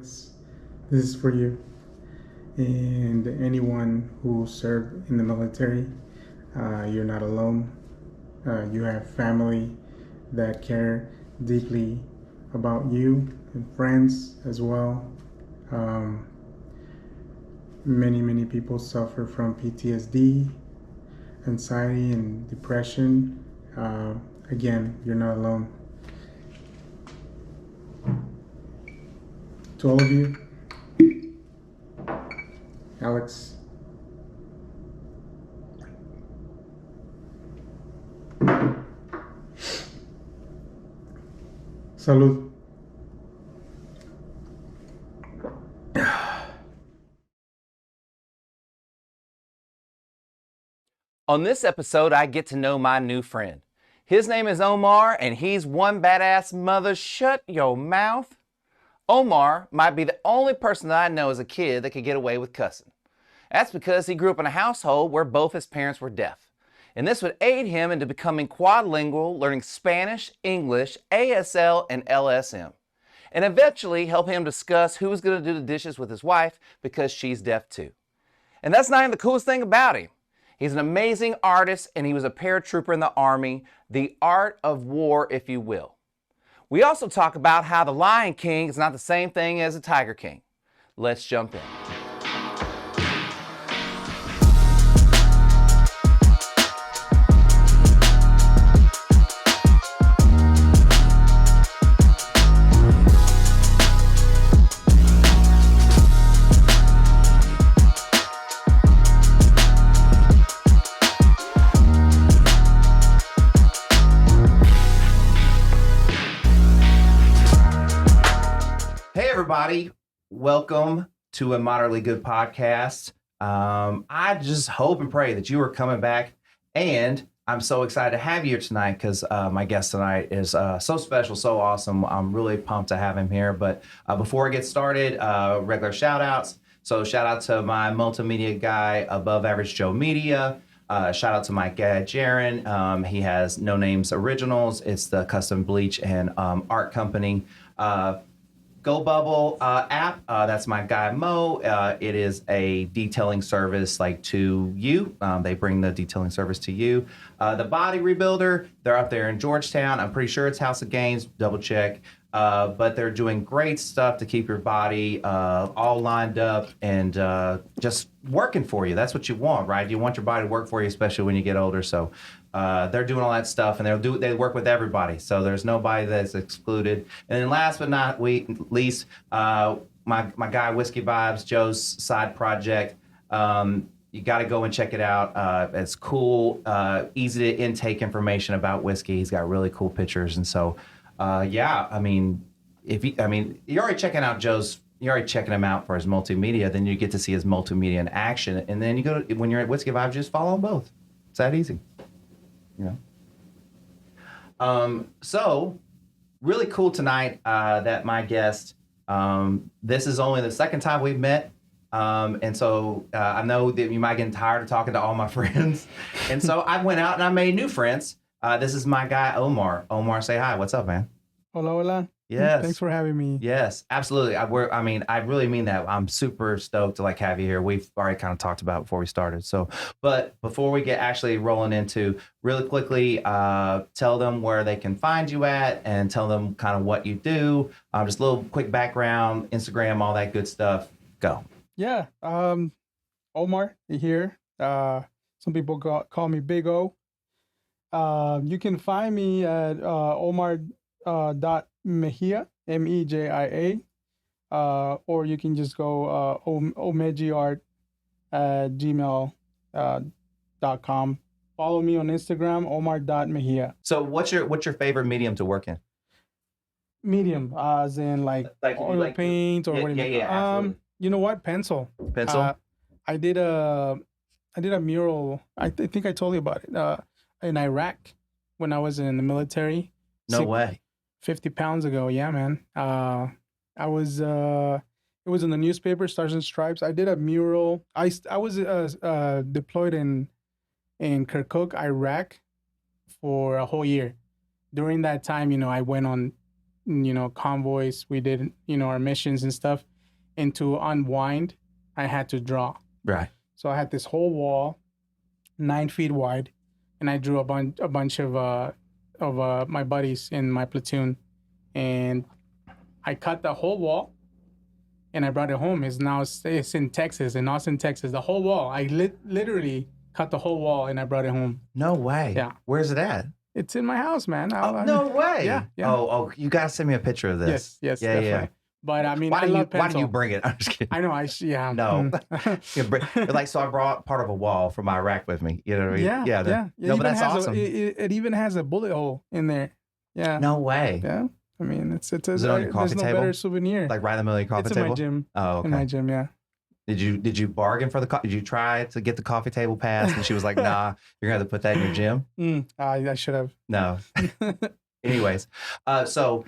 Alex. This is for you and anyone who served in the military. You're not alone. You have family that care deeply about you and friends as well. Um, many people suffer from PTSD, anxiety, and depression. Again, you're not alone. To all of you, Alex. Salud. On this episode, I get to know my new friend. His name is Omar, and he's one badass mother. Shut your mouth. Omar might be the only person that I know as a kid that could get away with cussing. That's because he grew up in a household where both his parents were deaf. And this would aid him into becoming quadrilingual, learning Spanish, English, ASL, and LSM. And eventually help him discuss who was going to do the dishes with his wife because she's deaf too. And that's not even the coolest thing about him. He's an amazing artist, and he was a paratrooper in the Army, the art of war, if you will. We also talk about how the Lion King is not the same thing as the Tiger King. Let's jump in. Hey everybody, welcome to a Moderately Good podcast. I just hope and pray that you are coming back, and I'm so excited to have you here tonight because my guest tonight is so special, so awesome. I'm really pumped to have him here, but before I get started, regular shout outs. So shout out to my multimedia guy, Above Average Joe Media. Shout out to my guy, Jaron. He has No Names Originals. It's the custom bleach and art company. Go Bubble app, that's my guy Mo. It is a detailing service like to you. They bring the detailing service to you. The Body Rebuilder, they're up there in Georgetown. I'm pretty sure it's House of Games, double check. But they're doing great stuff to keep your body all lined up and just working for you. That's what you want, right? You want your body to work for you, especially when you get older. So they're doing all that stuff, and they work with everybody. So there's nobody that's excluded. And then last but not least, my guy Whiskey Vibes, Joe's side project. You got to go and check it out. It's cool, easy to intake information about whiskey. He's got really cool pictures, and so. Yeah, I mean, you're already checking out you're already checking him out for his multimedia, then you get to see his multimedia in action. And then when you're at Whiskey Vibes, just follow them both. It's that easy, you know? So really cool tonight, that my guest, this is only the second time we've met. And so, I know that you might get tired of talking to all my friends. And so I went out and I made new friends. This is my guy, Omar. Omar, say hi. What's up, man? Hola, hola. Yes. Thanks for having me. Yes, absolutely. I really mean that. I'm super stoked to have you here. We've already kind of talked about it before we started. So, but before we get actually rolling into really quickly, tell them where they can find you at and tell them kind of what you do. Just a little quick background, Instagram, all that good stuff. Go. Yeah. Omar here. Some people call me Big O. You can find me at Omar Mejia, Mejia, or you can just go omegiart@gmail.com. Follow me on Instagram, Omar.Mejia. So what's your favorite medium to work in? Medium, as in oil paint or what do you mean? Absolutely. You know what? Pencil. I did a mural. I think I told you about it. In Iraq when I was in the military. No way. 50 pounds ago. Yeah, man. I was it was in the newspaper, Stars and Stripes. I did a mural. I was deployed in Kirkuk, Iraq for a whole year. During that time, I went on, convoys. We did, our missions and stuff. and to unwind, I had to draw. Right. So I had this whole wall, 9 feet wide, and I drew a bunch of my buddies in my platoon, and I cut the whole wall, and I brought it home. It's in Texas, in Austin, Texas. The whole wall. I literally cut the whole wall, and I brought it home. No way. Yeah. Where's it at? It's in my house, man. No way. Yeah. Oh, you gotta send me a picture of this. Yes, Yeah, definitely. yeah. But I mean, Why I love pencil. do you bring it? I'm just kidding. I know. Yeah. No. Like, so I brought part of a wall from Iraq with me. You know what I mean? Yeah. No, but that's awesome. It even has a bullet hole in there. Yeah. No way. Yeah. I mean, Is it on your coffee there's no table? better souvenir. Like right in the middle of your coffee it's table? in my gym. Oh, okay. In my gym, yeah. Did you bargain for the did you try to get the coffee table pass? And she was like, nah, you're gonna have to put that in your gym. I should have. No. Anyways, so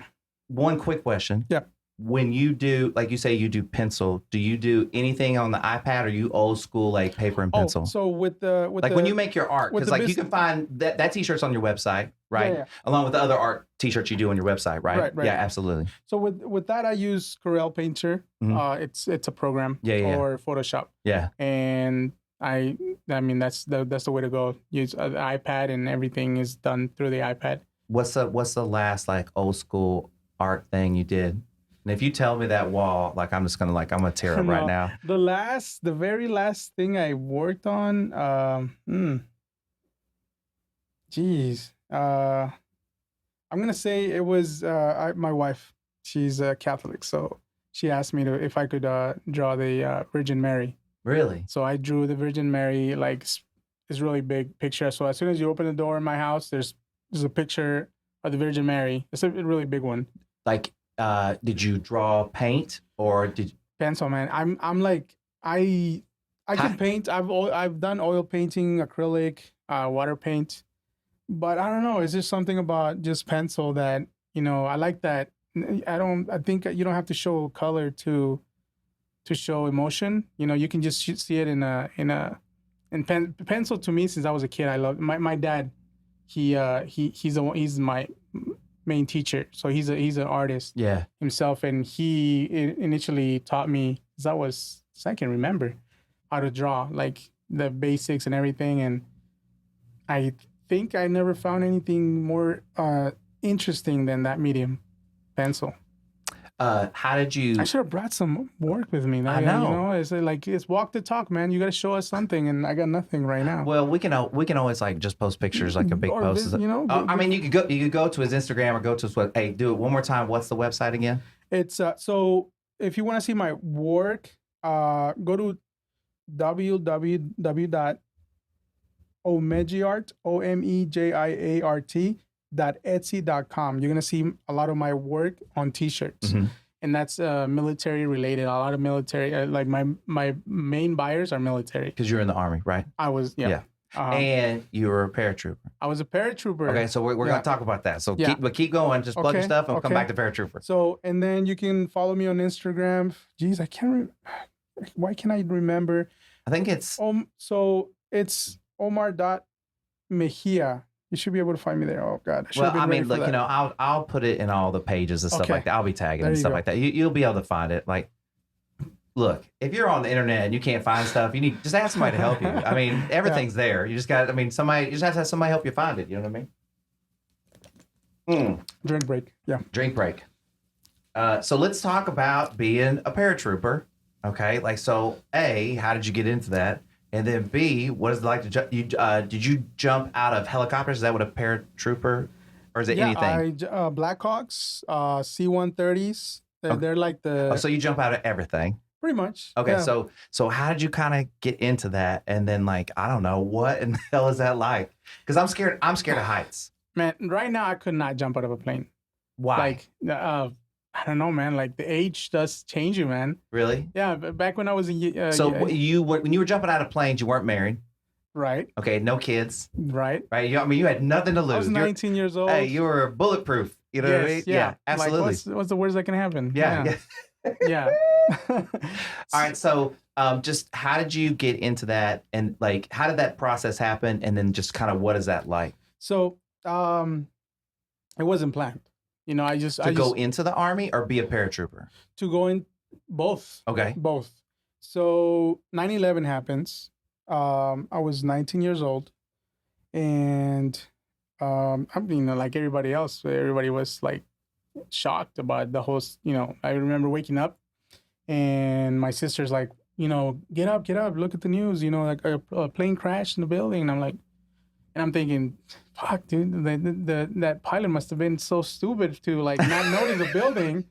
one quick question. Yeah. When you do, like you say, you do pencil, do you do anything on the iPad, or you old school like paper and pencil? Oh, so with when you make your art, because like you can find that t-shirt's on your website, right? Yeah. Along with the other art t-shirts you do on your website, right? Right. Yeah, absolutely. So with that, I use Corel Painter. Mhm. It's a program. Yeah. Or Photoshop. Yeah. And I mean that's the way to go. Use the iPad, and everything is done through the iPad. What's the last like old school art thing you did? And if you tell me that wall, like I'm gonna tear up right now. The very last thing I worked on, geez, I'm gonna say it was my wife. She's a Catholic, so she asked me if I could draw the Virgin Mary. Really? So I drew the Virgin Mary, like this really big picture. So as soon as you open the door in my house, there's a picture of the Virgin Mary. It's a really big one. Like, did you draw paint or did you... Pencil, man? I'm like I can paint. I've done oil painting, acrylic, water paint, but I don't know. It's just something about just pencil that I like that. I think you don't have to show color to show emotion. You can just see it in pencil. To me, since I was a kid, I love my dad. He's my main teacher, so he's an artist himself, and he initially taught me, as I can remember, how to draw, like the basics and everything. And I think I never found anything more interesting than that medium, pencil. How did you... I should have brought some work with me. I know. It's walk the talk, man. You got to show us something, and I got nothing right now. Well, we can always like just post pictures, like a big post. I mean, you could go to his Instagram or go to his web. Hey, do it one more time. What's the website again? It's so if you want to see my work, go to www.omejiart, omejiart.etsy.com. You're gonna see a lot of my work on T-shirts, and that's military related. A lot of military, like my main buyers are military. Because you're in the Army, right? I was, yeah. And you were a paratrooper. I was a paratrooper. Okay, so we're gonna talk about that. So keep going. Just plug your stuff, and we'll come back to paratrooper. So, and then you can follow me on Instagram. Jeez, I can't. Why can't I remember? I think it's so it's Omar.Mejia. You should be able to find me there. Oh God. I mean, look, I'll put it in all the pages and stuff like that. I'll be tagging and stuff like that. You'll be able to find it. Like, look, if you're on the internet and you can't find stuff, you need just ask somebody to help you. I mean, everything's there. You just got. I mean, you just have to have somebody help you find it. You know what I mean? Drink break. Yeah. Drink break. So let's talk about being a paratrooper. Okay, like so. A, how did you get into that? And then B, what is it like to jump? Did you jump out of helicopters? Is that what a paratrooper, or is it anything? Blackhawks, C-130s. They're like the. Oh, so you jump out of everything. Pretty much. Okay, yeah. So how did you kind of get into that? And then like I don't know, what in the hell is that like? Because I'm scared of heights. Man, right now I could not jump out of a plane. Why? Like I don't know, man. Like the age does change you, man. Really? Yeah. Back when I was when you were jumping out of planes, you weren't married. Right. Okay. No kids. Right. Right. You had nothing to lose. I was 19 years old. Hey, you were bulletproof. You know what I mean? Yeah. Absolutely. Like, what's the worst that can happen? Yeah. Yeah. All right. So, just how did you get into that, and like, how did that process happen, and then just kind of what is that like? So, it wasn't planned. I just go into the Army or be a paratrooper. To go in Both. Okay. Both. So 9/11 happens. I was 19 years old, and I mean, like everybody else, everybody was like shocked about the whole. I remember waking up, and my sister's like, get up, look at the news. Like a plane crashed in the building, and I'm like, and I'm thinking, fuck, dude, that pilot must have been so stupid to like not notice the building.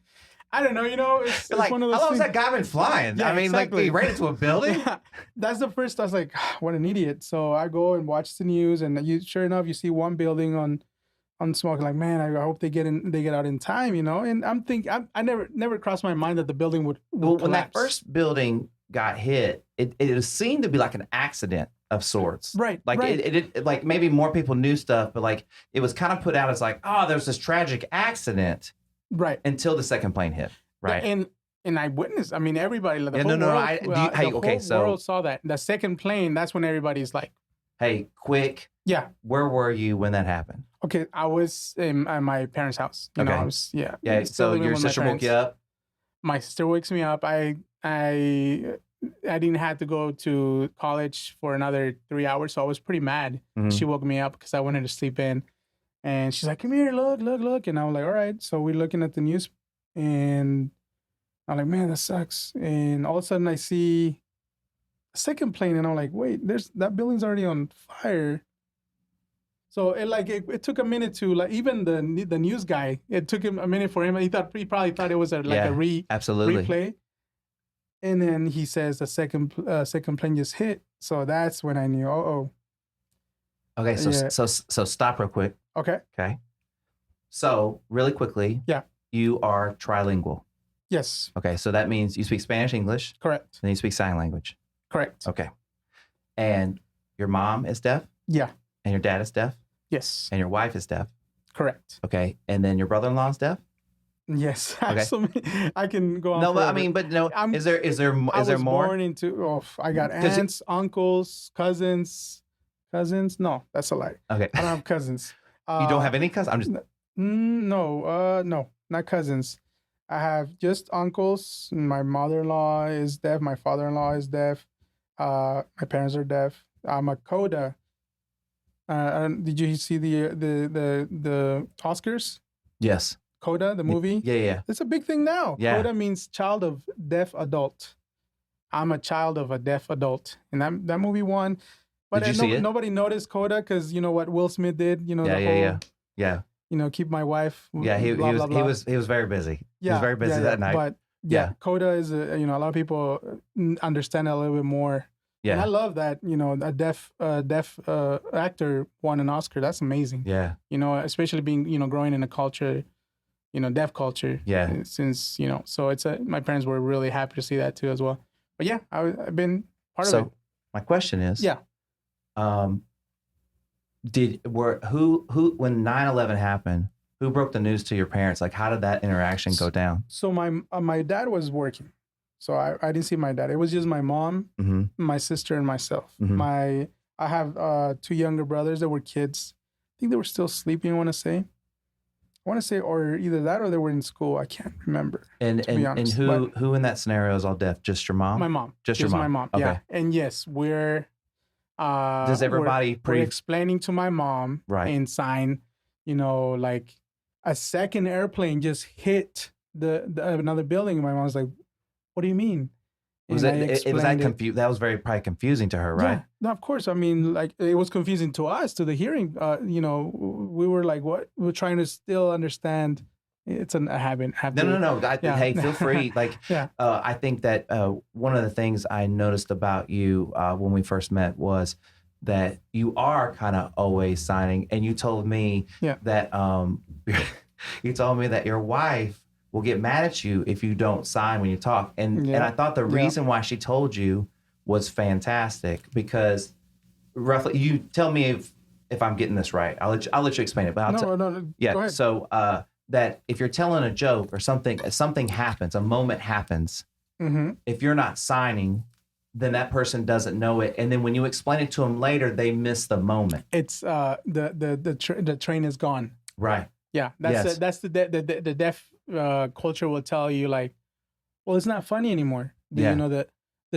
I don't know, it's like, one of those how long things. has that guy been flying? Yeah, I mean, exactly. like, right into a building? Yeah, that's the first, I was like, what an idiot. So I go and watch the news, and sure enough, you see one building on smoke. Like, man, I hope they get out in time, And I'm thinking, I never crossed my mind that the building would Well, when that collapse. first building got hit, it seemed to be like an accident of sorts. Right. Like right. it like maybe more people knew stuff, but like it was kind of put out as like, oh, there's this tragic accident. Right. Until the second plane hit. Right. And I witnessed. I mean, everybody. The whole world, world saw that. The second plane. That's when everybody's like, "Hey, quick! Yeah. Where were you when that happened?" Okay, I was at my parents' house. I was Yeah. So your sister woke you up. My sister wakes me up. I didn't have to go to college for another 3 hours, so I was pretty mad. Mm-hmm. She woke me up because I wanted to sleep in, and she's like, "Come here, look," and I was like, "All right." So we're looking at the news, and I'm like, "Man, that sucks." And all of a sudden, I see a second plane, and I'm like, "Wait, that building's already on fire." So it took a minute to like even the news guy. It took him a minute for him. He probably thought it was a replay. And then he says the second plane just hit. So that's when I knew. Okay, so stop real quick. Okay. So really quickly. Yeah. You are trilingual. Yes. Okay, so that means you speak Spanish, English. Correct. And you speak sign language. Correct. Okay. And your mom is deaf? Yeah. And your dad is deaf? Yes. And your wife is deaf? Correct. Okay. And then your brother-in-law is deaf? Yes. Okay. I can go on. No, forever. I mean, but no. Is there more? I was born into. I got aunts, uncles, cousins. No, that's a lie. Okay. I don't have cousins. You don't have any cousins? I'm just. No, not cousins. I have just uncles. My mother-in-law is deaf. My father-in-law is deaf. My parents are deaf. I'm a Coda. Did you see the Oscars? Yes. Coda, the movie? Yeah. It's a big thing now. Yeah. Coda means child of deaf adult. I'm a child of a deaf adult. And that movie won. But did you see it? Nobody noticed Coda because you know what Will Smith did? Yeah. Keep my wife. Yeah, he was very busy. He was very busy that night. But Coda is a lot of people understand it a little bit more. Yeah. And I love that, a deaf actor won an Oscar. That's amazing. Yeah. Especially being, growing in a culture, deaf culture. Yeah. Since, so my parents were really happy to see that too as well. But yeah, I've been part of it. So my question is, yeah. When 9/11 happened, who broke the news to your parents? Like, how did that interaction go down? So my dad was working. So I didn't see my dad. It was just my mom, my sister, and myself. I have 2 younger brothers that were kids. I think they were still sleeping, I want to say, or either that or they were in school. I can't remember. And who in that scenario is all deaf? Just your mom? My mom. Just your mom. My mom. Okay. Yeah. And yes, we're. Does everybody we're explaining to my mom in sign, like a second airplane just hit the another building. And my mom's like, "What do you mean?" Was that was probably confusing to her, right? Yeah, no, of course. I mean, like it was confusing to us, to the hearing. We were like, "What?" We're trying to still understand. It's a habit. No. Hey, feel free. Like, I think that one of the things I noticed about you when we first met was that you are kind of always signing, and you told me that your wife will get mad at you if you don't sign when you talk. And I thought the reason why she told you was fantastic because roughly, you tell me if I'm getting this right. I'll let you explain it. But no. Yeah. Go ahead. So that if you're telling a joke or something happens, a moment happens, if you're not signing, then that person doesn't know it. And then when you explain it to them later, they miss the moment. It's the train is gone. Right. Yeah. That's the deaf culture will tell you like, well, it's not funny anymore. Yeah. You know, the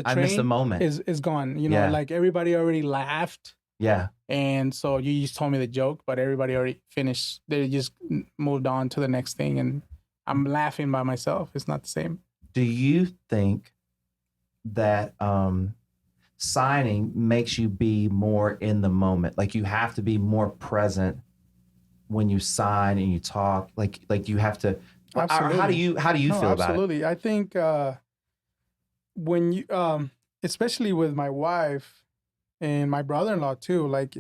I miss the train moment. is gone. You know, Yeah. like everybody already laughed. Yeah. And so you just told me the joke, but everybody already finished. They just moved on to the next thing, and I'm laughing by myself. It's not the same. Do you think that signing makes you be more in the moment? Like you have to be more present when you sign and you talk. Like you have to. Or how do you No, feel about it? absolutely. I think when you, especially with my wife and my brother-in-law too, like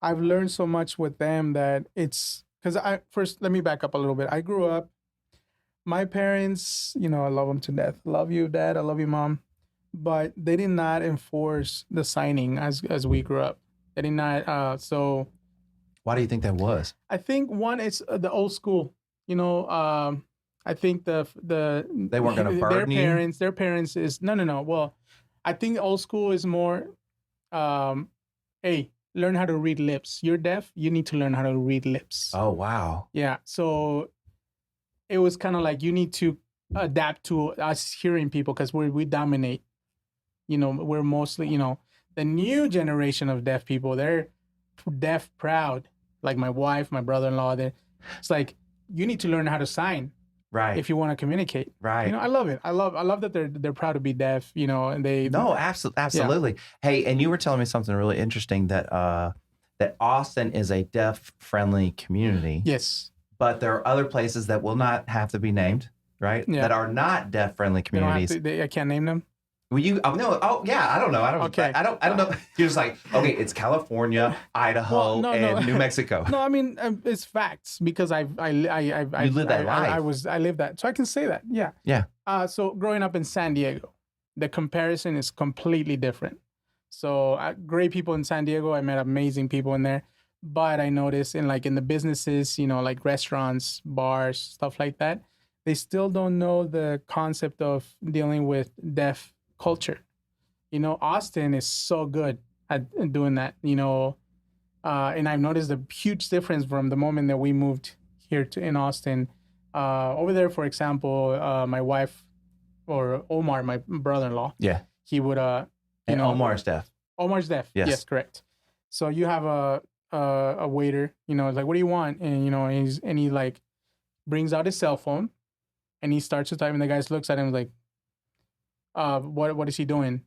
I've learned so much with them that it's because first, let me back up a little bit. I grew up, my parents, you know, I love them to death. Love you, Dad. I love you, Mom. But they did not enforce the signing as we grew up. They did not. So Why do you think that was? I think one, it's the old school. You know, I think They weren't going to burden you? Their parents is no. Well, I think old school is more, hey, learn how to read lips. You're deaf. You need to learn how to read lips. Oh, wow. Yeah. So it was kind of like you need to adapt to us hearing people because we dominate. You know, we're mostly, you know, the new generation of deaf people, they're deaf proud. Like my wife, my brother-in-law, it's like you need to learn how to sign. Right. If you want to communicate. Right. You know, I love it. I love that they're proud to be deaf, you know, and they. No, absolutely. Yeah. Hey, and you were telling me something really interesting that that Austin is a deaf-friendly community. Yes. But there are other places that will not have to be named, right? Yeah. That are not deaf-friendly communities. I can't name them. Well, you? Oh no. Oh yeah. I don't know. I don't know. You're just like, okay, it's California, Idaho, and New Mexico. No, I mean it's facts because I lived that life. I lived that, so I can say that. Yeah. Yeah. So growing up in San Diego, the comparison is completely different. So great people in San Diego. I met amazing people in there, but I noticed in the businesses, you know, like restaurants, bars, stuff like that, they still don't know the concept of dealing with deaf culture. You know, Austin is so good at doing that, you know, and I've noticed a huge difference from the moment that we moved here in Austin. Over there, for example, my wife or Omar, my brother-in-law, he would, you know, Omar's deaf. Omar's deaf. Yes, correct. So you have a waiter, you know, like, what do you want? And, you know, he like brings out his cell phone and he starts to type and the guy looks at him like, what is he doing?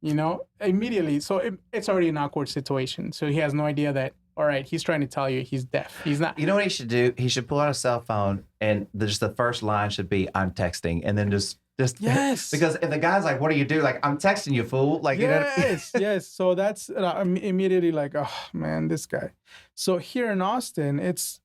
You know, immediately. So it's already an awkward situation. So he has no idea that, all right, he's trying to tell you he's deaf. He's not. You know what he should do? He should pull out a cell phone and just the first line should be, I'm texting. And then just yes. Because if the guy's like, what do you do? Like, I'm texting you, fool. Like, yes, you know? Yes. So that's immediately like, oh man, this guy. So here in Austin, it's,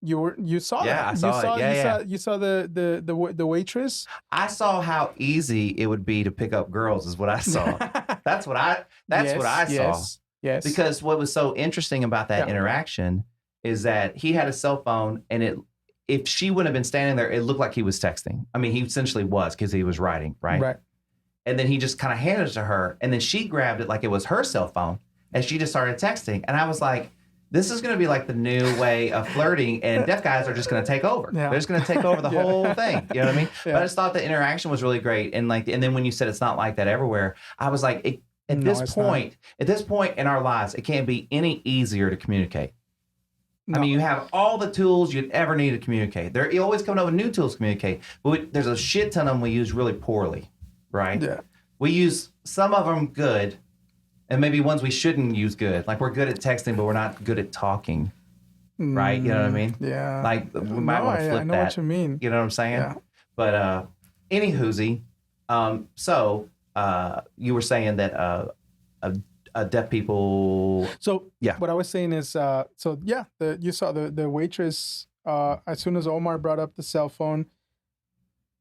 you saw that. I saw it. You saw the waitress. I saw how easy it would be to pick up girls is what I saw. That's what I saw. Yes. Because what was so interesting about that interaction is that he had a cell phone and if she wouldn't have been standing there, it looked like he was texting. I mean, he essentially was because he was writing, right? Right. And then he just kind of handed it to her and then she grabbed it like it was her cell phone and she just started texting. And I was like, this is going to be like the new way of flirting, and deaf guys are just going to take over. Yeah. They're just going to take over the whole thing. You know what I mean? Yeah. But I just thought the interaction was really great, and then when you said it's not like that everywhere, I was like, at this point in our lives, it can't be any easier to communicate. No. I mean, you have all the tools you'd ever need to communicate. You always coming up with new tools to communicate, but there's a shit ton of them we use really poorly, right? Yeah. We use some of them good. And maybe ones we shouldn't use good. Like we're good at texting, but we're not good at talking. Right? You know what I mean? Yeah. Like we might want to flip that. I know what you mean. You know what I'm saying? Yeah. But anywhoosie, so you were saying that deaf people. So yeah, what I was saying is, you saw the waitress. As soon as Omar brought up the cell phone,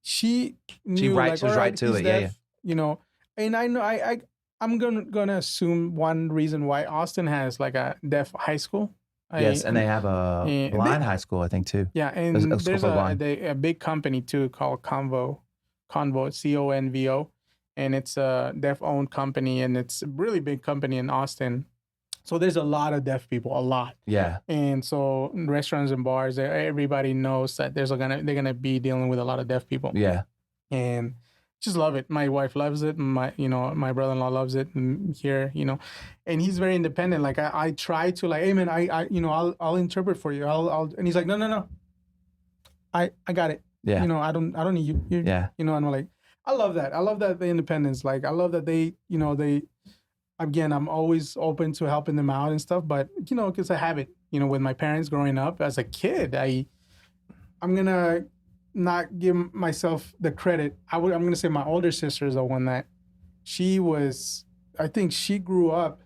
she knew, was right to it. Deaf, you know, and I know I'm gonna assume one reason why Austin has like a deaf high school. Yes, and they have a blind high school, I think, too. Yeah, and there's a big company too called Convo, CONVO, and it's a deaf-owned company, and it's a really big company in Austin. So there's a lot of deaf people, a lot. Yeah. And so restaurants and bars, everybody knows that they're gonna be dealing with a lot of deaf people. Yeah. and just love it. My wife loves it. My brother-in-law loves it here, and he's very independent. Like I try to like, hey man, I I'll interpret for you. And he's like, no, I got it. Yeah. I don't need you. Yeah. And I'm like, I love that. I love that the independence. Like I love that they, again, I'm always open to helping them out and stuff, but it's a habit, with my parents growing up as a kid, I'm going to not give myself the credit. I'm going to say my older sister is the one that I think she grew up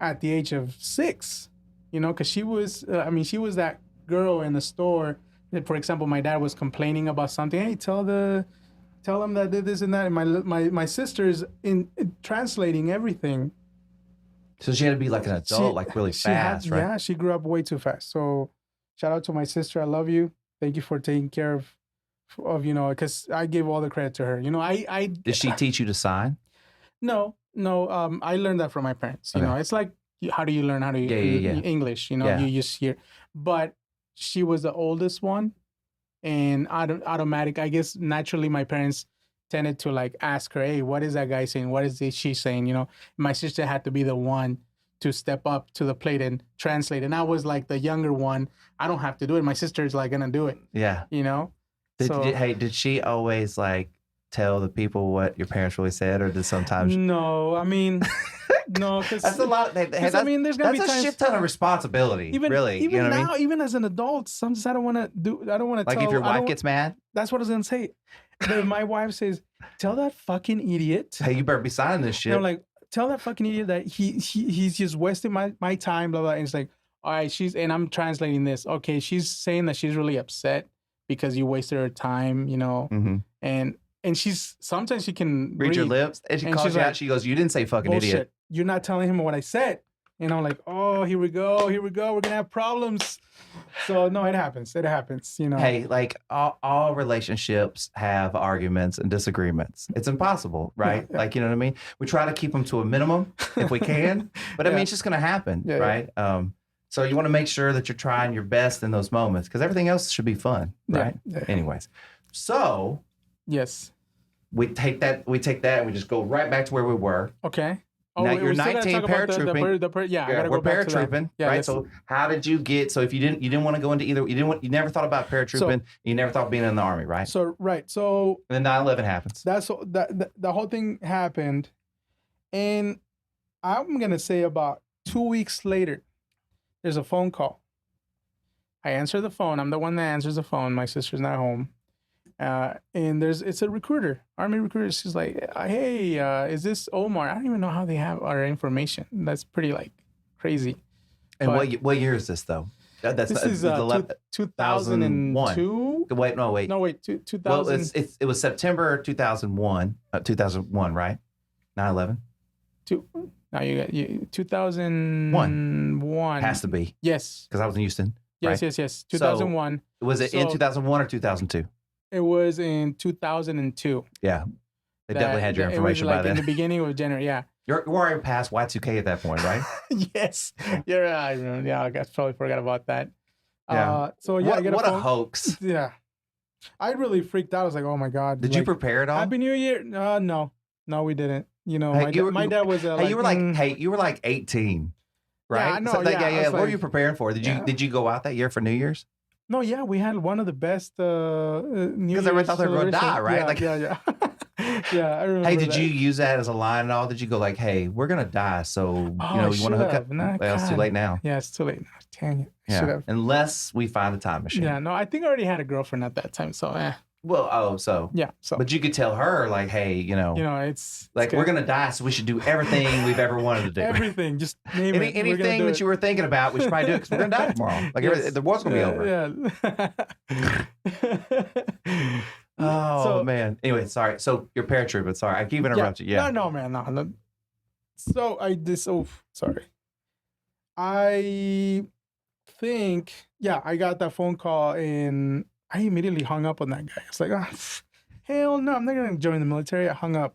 at the age of 6, because she was that girl in the store that, for example, my dad was complaining about something. Hey, tell them that did this and that. And my sister's in translating everything. So she had to be like an adult, like really fast, right? Yeah, she grew up way too fast. So shout out to my sister. I love you. Thank you for taking care of because I give all the credit to her. I Did she teach you to sign? No. I learned that from my parents. Okay. It's like, how do you learn how to English? You just hear. But she was the oldest one, and automatic. I guess naturally, my parents tended to like ask her, "Hey, what is that guy saying? What is she saying?" My sister had to be the one to step up to the plate and translate. And I was like the younger one. I don't have to do it. My sister's like gonna do it. Yeah. Did she always like tell the people what your parents really said, or did sometimes? No, I mean, no, because that's a lot. There's gonna be a shit ton of responsibility. Even now, I mean? even as an adult, sometimes I don't want to do. I don't want to. Like if your wife gets mad. That's what I was gonna say. My wife says, "Tell that fucking idiot." Hey, you better be signing this shit. I'm like, tell that fucking idiot that he's just wasting my time, blah blah. And it's like, all right, and I'm translating this. Okay, she's saying that she's really upset because you wasted her time, Mm-hmm. and sometimes she can read your lips, and she calls you out. She goes, "You didn't say fucking bullshit. Idiot. You're not telling him what I said." And I'm like, oh, here we go. We're gonna have problems. So no, it happens. Hey, like all relationships have arguments and disagreements. It's impossible, right? Yeah. Like, you know what I mean? We try to keep them to a minimum if we can, but I mean, it's just going to happen, right? Yeah. So you want to make sure that you're trying your best in those moments because everything else should be fun, right? Yeah. Anyways, so yes, we take that and we just go right back to where we were. Okay. Now you're 19 paratrooping. We're paratrooping, right? Yes. So how did you get? So if you didn't want to go into either, you never thought about paratrooping. You never thought of being in the Army, right? So and then 9/11 happens. The whole thing happened, and I'm gonna say about 2 weeks later, there's a phone call. I answer the phone. I'm the one that answers the phone. My sister's not home. And it's a recruiter, Army recruiter. She's like, hey, is this Omar? I don't even know how they have our information. That's pretty like crazy. And what year is this though? This is 2002. Wait. 2000. Well, it was September 2001. 2001, right? 9/11. Now you got 2001. Has to be. Yes. Because I was in Houston. Yes, right? yes. 2001. So, was it in 2001 or 2002? It was in 2002. Yeah. They definitely had your information by then. In the beginning of January, yeah. You're already past Y2K at that point, right? Yes. You're right. Yeah, I totally forgot about that. Yeah. What a hoax. Yeah. I really freaked out. I was like, oh my God. Did you prepare it all? Happy New Year. No, we didn't. My dad was you were like 18, right? Yeah, I know. So what were you preparing for? Did you go out that year for New Year's? No, yeah, we had one of the best New Year's. Because everyone thought they were going to die, right? Yeah. Yeah, I remember. Hey, did you use that as a line at all? Did you go like, "Hey, we're going to die, so you want to hook up"? Well, it's too late now. Yeah, it's too late now. Dang it. Yeah. Should have. Unless we find the time machine. Yeah, no, I think I already had a girlfriend at that time, so Well, yeah. So, but you could tell her like, hey, it's like we're gonna die, so we should do everything we've ever wanted to do. Everything, just name it. Anything that you were thinking about, we should probably do it because we're gonna die tomorrow. Like the war's gonna be over. Yeah. Man. Anyway, sorry. So you're paratrooping. Sorry, I keep interrupting. Yeah. No, man, no. So sorry. I think I got that phone call and I immediately hung up on that guy. It's like, hell no, I'm not going to join the military. I hung up.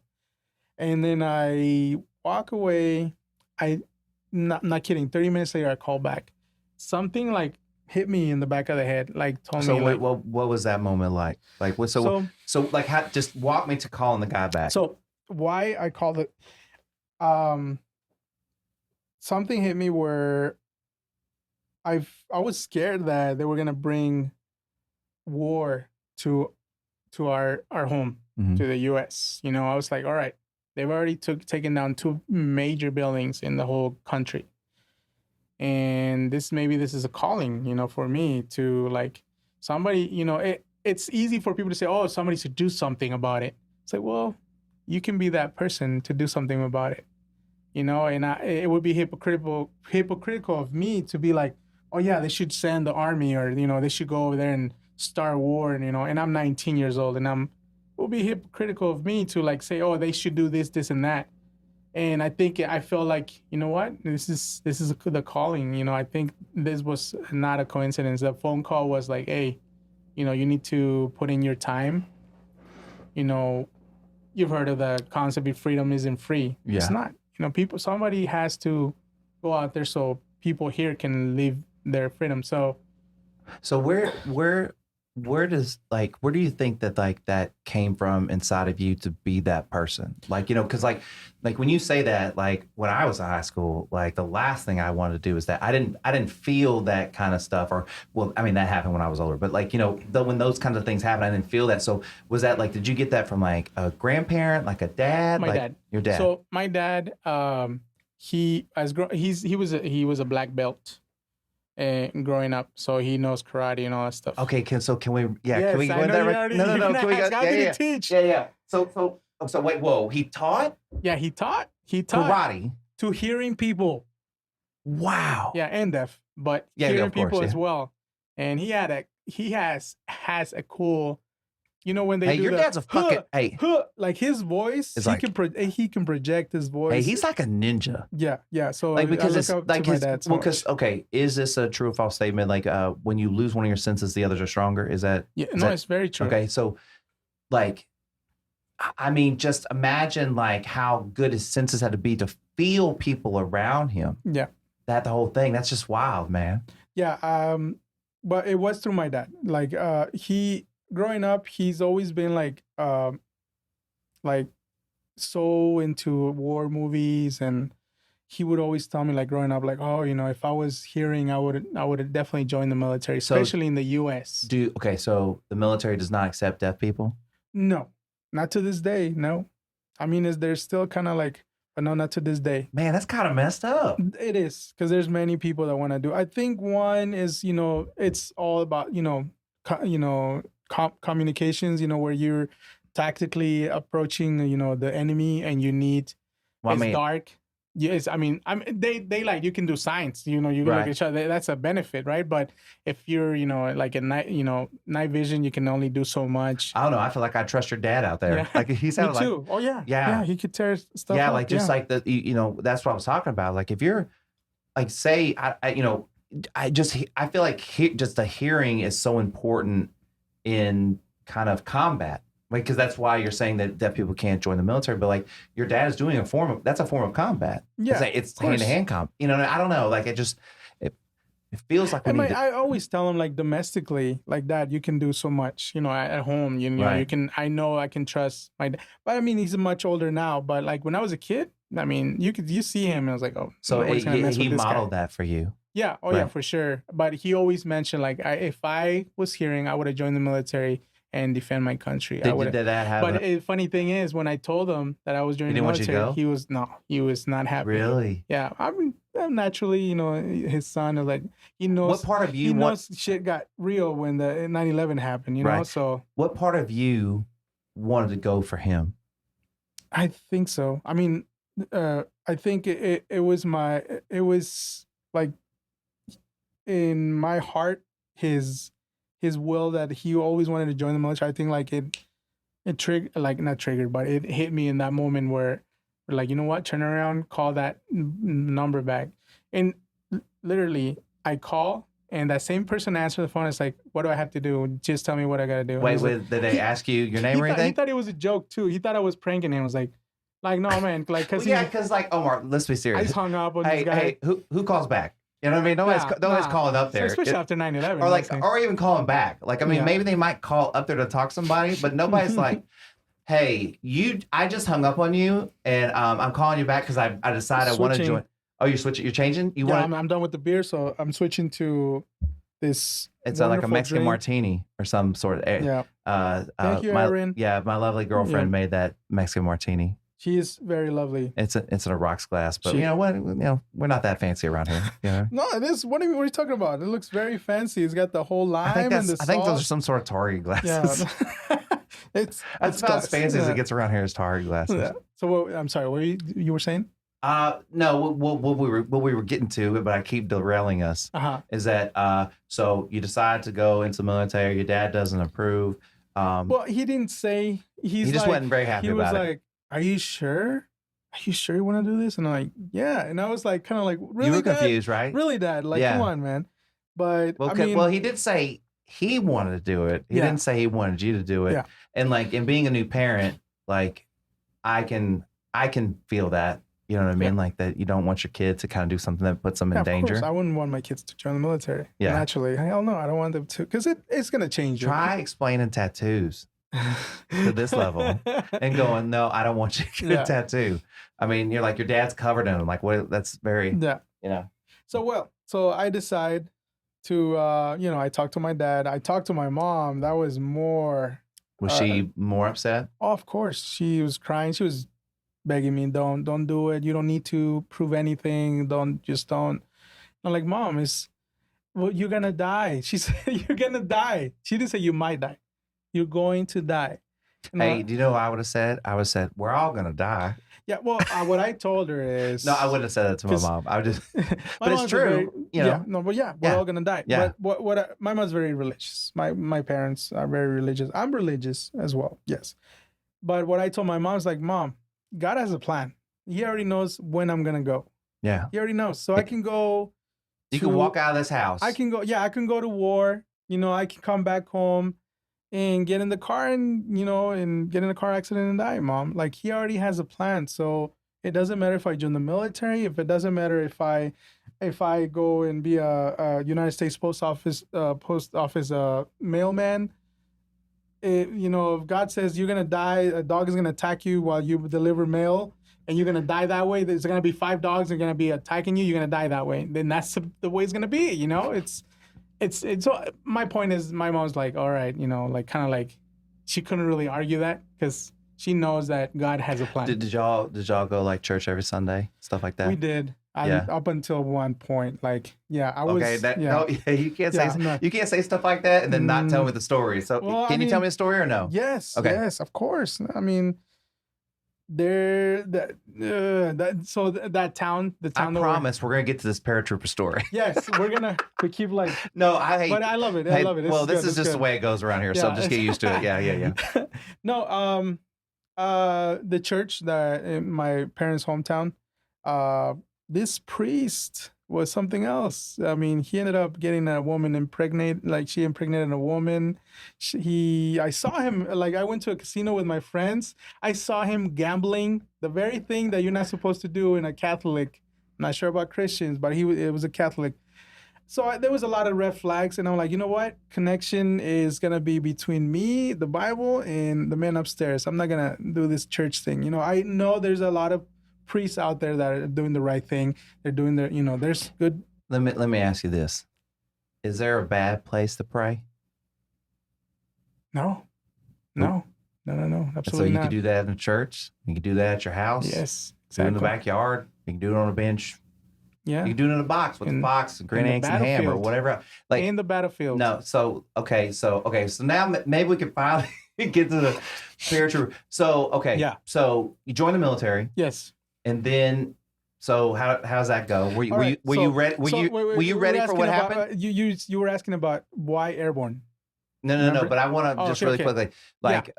And then I walk away. Not kidding. 30 minutes later, I call back. Something like hit me in the back of the head, like told So me wait, like what was that moment like? Like what? So like, just walk me to calling the guy back. so why I called it something hit me where I was scared that they were gonna bring war to our home, Mhm. to the U.S. You know, I was like, all right, they've already taken down 2 major buildings in the whole country, and maybe this is a calling, you know, for me to like somebody. You know, it's easy for people to say, oh, somebody should do something about it. It's like, well, you can be that person to do something about it. You know, and it would be hypocritical of me to be like, oh yeah, they should send the army, or you know, they should go over there and start war, and you know, and I'm 19 years old, and it would be hypocritical of me to like say, oh, they should do this and that. And I felt like, you know what, this is the calling. You know, I think this was not a coincidence. The phone call was like, hey, you know, you need to put in your time. You know, you've heard of the concept of freedom isn't free. Yeah. It's not. You know, somebody has to go out there so people here can live their freedom. So where do you think that like that came from inside of you to be that person? Like, you know, because like when you say that, like when I was in high school, like the last thing I wanted to do is that I didn't feel that kind of stuff. Or, well, I mean, that happened when I was older, but like, you know, when those kinds of things happen, I didn't feel that. So was that like, did you get that from like a grandparent, like a dad? my like, dad. Your dad. So my dad, he was a black belt growing up, so he knows karate and all that stuff. Okay, can we? Yeah, Yes, can we go I in know there? you Right? already- No. you're Can we go? next. How Yeah, did he yeah. teach? Yeah. So wait, whoa, he taught Yeah, he taught karate. to hearing people. Wow. Yeah, and deaf, but Yeah, hearing of course, people as yeah. well. And he has a cool, you know, when they Hey, do your the, dad's a fucking hey. like his voice, It's he like- he can project his voice. Hey, he's like a ninja. yeah. So Like, because I it's look up like to my his dad so well, much. because okay, is this a true or false statement? Like, when you lose one of your senses, the others are stronger. Is that Yeah, is no, that- it's very true. okay? So, like, I mean, just imagine like how good his senses had to be to feel people around him. Yeah. That the whole thing. That's just wild, man. Yeah, but it was through my dad. Like, he growing up, he's always been like so into war movies, and he would always tell me like growing up, like, oh, you know, if I was hearing, I would definitely join the military, So- especially in the U.S. Okay, so the military does not accept deaf people. No, not to this day. No, I mean, there's still kind of like, but no, not to this day. Man, that's kind of messed up. It is, because there's many people that want to do. I think one is, you know, it's all about, you know, communications. You know, where you're tactically approaching, you know, the enemy, and you need Well, I mean, dark. Yes, I mean, they like, you can do science. You know, you can look Right. at each other. That's a benefit, right? But if you're, you know, like at night, you know, night vision, you can only do so much. I don't know. I feel like I trust your dad out there. Yeah. Like he Me sounded like too. Oh yeah. Yeah. He could tear stuff. yeah, up. like just like the you know, that's what I was talking about. Like if you're like say I you know, I feel like just the hearing is so important in kind of combat. Like, because that's why you're saying that deaf people can't join the military, but like your dad is doing that's a form of combat. Yeah, it's hand to hand combat. You know, I don't know. Like it feels like we And need to, I always tell them, like, domestically, like, Dad, you can do so much, you know, at home. You know, Right. you can. I know I can trust my dad. But I mean, he's much older now. But like when I was a kid, I mean, you see him, and I was like, oh, so nobody's gonna mess he with this guy. modeled that for you. Yeah. Oh yeah, Right. for sure. But he always mentioned like, if I was hearing, I would have joined the military and defend my country. I would. Did that happen? But the funny thing is, when I told him that I was joining He the didn't want you to military, go? he was not happy. Really? Yeah. I mean, naturally, you know, his son is like, he knows. What part of you He want? knows shit got real when the 9/11 happened, you know. Right. So What part of you wanted to go for him? I think so. I mean, I think it was like in my heart, his will that he always wanted to join the military. I think like it triggered, like not triggered, but it hit me in that moment where we're like, you know what, turn around, call that number back. And literally I call, and that same person answered the phone. It's like, what do I have to do? Just tell me what I got to do. And I Wait, was like, did they ask you your name or he anything? thought it was a joke too. He thought I was pranking him. I was like no, man, like, Well, cause yeah, because like Omar, let's be I serious. just hung up on Hey, this guy. hey, who calls back? You know what I mean? Nobody's calling up there. Especially after 9/11. Or like, or even calling back. Like, I mean, maybe they might call up there to talk to somebody, but nobody's like, hey, I just hung up on you, and I'm calling you back because I decided I want to join. Oh, you're switching? You're changing? I'm done with the beer, so I'm switching to this. It's like a Mexican martini or some sort of. Yeah. Thank you, Erin. Yeah, my lovely girlfriend made that Mexican martini. She is very lovely. It's in a rocks glass, but you know what? We're not that fancy around here. You know? No, it is. What are you talking about? It looks very fancy. It's got the whole lime and the salt. I think those are some sort of Target glasses. Yeah. That's about as fancy as it gets around here is Target glasses. Yeah. So I'm sorry. What you were saying? No. What we were getting to, but I keep derailing us. Is that so you decide to go into the military? Your dad doesn't approve. Well, he didn't say. He just wasn't very happy about it. He was like, "Are you sure? Are you sure you want to do this?" And I'm like, "Yeah." And I was like, kind of like, "Really?" You were confused, right? Really, Dad? Like, come on, man. But well, he did say he wanted to do it. He didn't say he wanted you to do it. Yeah. And like, in being a new parent, like, I can feel that. You know what I mean? Like that you don't want your kid to kind of do something that puts them in danger. Of course. I wouldn't want my kids to join the military. Yeah. Naturally. Hell no, I don't want them to, because it's going to change. Try explaining tattoos to this level and going, no, I don't want you to get a tattoo. I mean, you're like, your dad's covered in them. Like, what? That's very, you know. So I decide to, I talked to my dad. I talked to my mom. That was more. Was she more upset? Oh, of course. She was crying. She was begging me, don't do it. You don't need to prove anything. Don't. I'm like, Mom, you're going to die. She said, you're going to die. She didn't say you might die. You're going to die. Hey, do you know what I would have said? I would have said, we're all going to die. Yeah, well, what I told her is... No, I wouldn't have said that to my mom. I would just... But it's true, you know. Yeah, no, but we're all going to die. Yeah. But my mom's very religious. My parents are very religious. I'm religious as well, yes. But what I told my mom is like, Mom, God has a plan. He already knows when I'm going to go. Yeah. He already knows. So I can go... You can walk out of this house. I can go to war. I can come back home and get in the car and get in a car accident and die, Mom. Like, he already has a plan. So it doesn't matter if I join the military. If it doesn't matter if I go and be a United States post office mailman. If God says you're going to die, a dog is going to attack you while you deliver mail, and you're going to die that way, there's going to be 5 dogs that are going to be attacking you, you're going to die that way. Then that's the way it's going to be, It's so my point is, my mom's like, all right, like, kind of like, she couldn't really argue that because she knows that God has a plan. Did y'all go like church every Sunday, stuff like that? We did. Up until one point, like, I was. Okay, no, you can't say you can't say stuff like that and then not tell me the story. So can you tell me a story or no? Yes. Okay. Yes, of course. I mean, that town. I promise we're gonna get to this paratrooper story. Yes, we keep like. No, but I love it. I love it. This is just the way it goes around here. So just get used to it. Yeah. No, the church that in my parents' hometown, this priest was something else. I mean, he ended up getting a woman impregnated, like she impregnated a woman. I saw him, like, I went to a casino with my friends. I saw him gambling, the very thing that you're not supposed to do in a Catholic. I'm not sure about Christians, but it was a Catholic. So there was a lot of red flags, and I'm like, you know what? Connection is going to be between me, the Bible, and the man upstairs. I'm not going to do this church thing. I know there's a lot of priests out there that are doing the right thing. They're doing their, there's good. Let me ask you this. Is there a bad place to pray? No. Absolutely not. So you could do that in a church. You could do that at your house. Yes. Exactly. Do it in the backyard. You can do it on a bench. Yeah. You can do it in a box with a box and green eggs and ham or whatever. Like in the battlefield. No. So now maybe we can finally get to the paratrooper. So okay. Yeah. So you join the military. Yes. And then, so how's that go? Were you ready? Were you ready for what happened? You were asking about why Airborne. No. But I want to really quickly, like,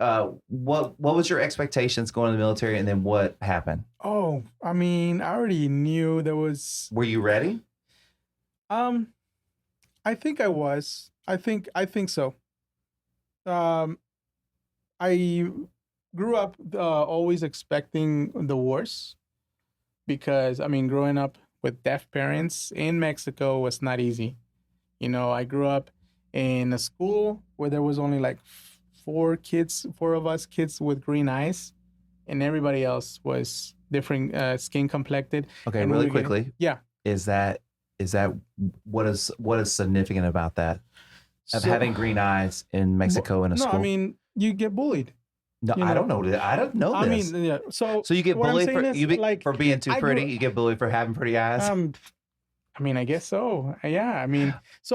what was your expectations going to the military, and then what happened? Oh, I mean, I already knew there was. Were you ready? I think I was. I think so. I grew up always expecting the worst. Because, I mean, growing up with deaf parents in Mexico was not easy. You know, I grew up in a school where there was only like four of us kids with green eyes, and everybody else was different skin complected. Okay, And really quickly. Yeah. Is that what is significant about that of So- having green eyes in Mexico in a school? No, I mean, you get bullied. No, you I know. don't know that. I don't know I this. mean, yeah. So So you get what I'm bullied saying is, for being too I pretty. grew- You get bullied for having pretty eyes. I mean, I guess so. Yeah. I mean, so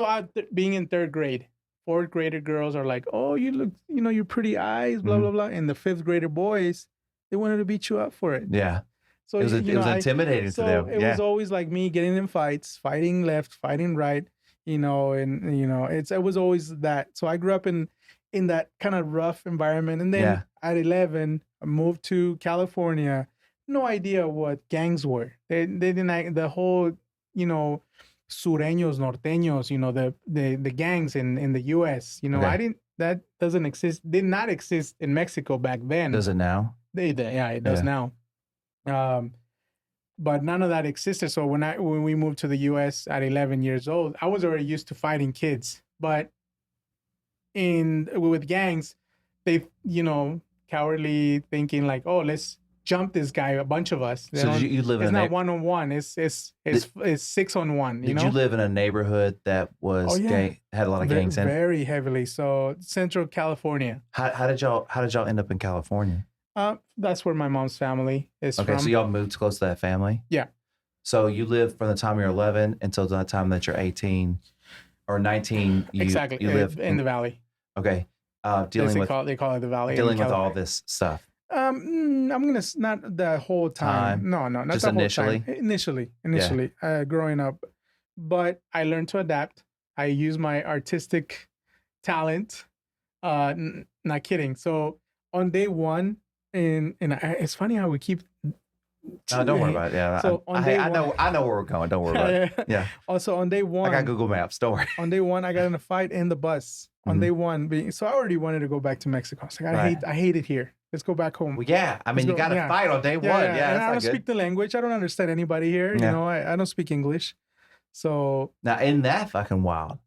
being in third grade, fourth grader girls are like, "Oh, you look, you know, your pretty eyes, blah Mhm. blah blah," and the fifth grader boys, they wanted to beat you up for it. Yeah, So it was intimidating so to them. it Yeah, was always like me getting in fights, fighting left, fighting right, you know, and you know, it was always that. So I grew up in that kind of rough environment, and then Yeah. at 11, I moved to California. No idea what gangs were. They didn't the whole, you know, sureños, norteños, you know, the gangs in the U.S. You know, Okay. that doesn't exist. Did not exist in Mexico back then. does it now? Yeah, it does now. But none of that existed. So when we moved to the U.S. at 11 years old, I was already used to fighting kids. But with gangs, they, you know, cowardly thinking like, oh, let's jump this guy, a bunch of us. So you live It's in not 1-on-1. It's 6-on-1. You Did know. you live in a neighborhood that was had a lot of gangs in it? Very heavily. So Central California. How did y'all end up in California? That's where my mom's family is Okay, from. so y'all moved close to that family? Yeah. So you lived from the time you're 11 until the time that you're 18 or 19. Exactly. You live in the valley. Okay. They Dealing with call it the valley. dealing in with all California. this stuff. I'm gonna not the whole time. No, not Just the whole initially? time. Initially, growing up, but I learned to adapt. I use my artistic talent. Not kidding. So on day one, it's funny how we keep. No, don't worry about it. Yeah. So on day I know one- I know where we're going. Don't worry about it. Yeah. Also on day one, I got Google Maps. Don't worry. on day one, I got in a fight in the bus. On Mhm. day one, so I already wanted to go back to Mexico. I was like, Right. I hate it here. Let's go back home. Well, yeah. I mean, Let's you go- got to yeah. fight on day one. Yeah, Yeah, and that's I not don't good. speak the language. I don't understand anybody here. Yeah. You know, I don't speak English. So Now, isn't that fucking wild?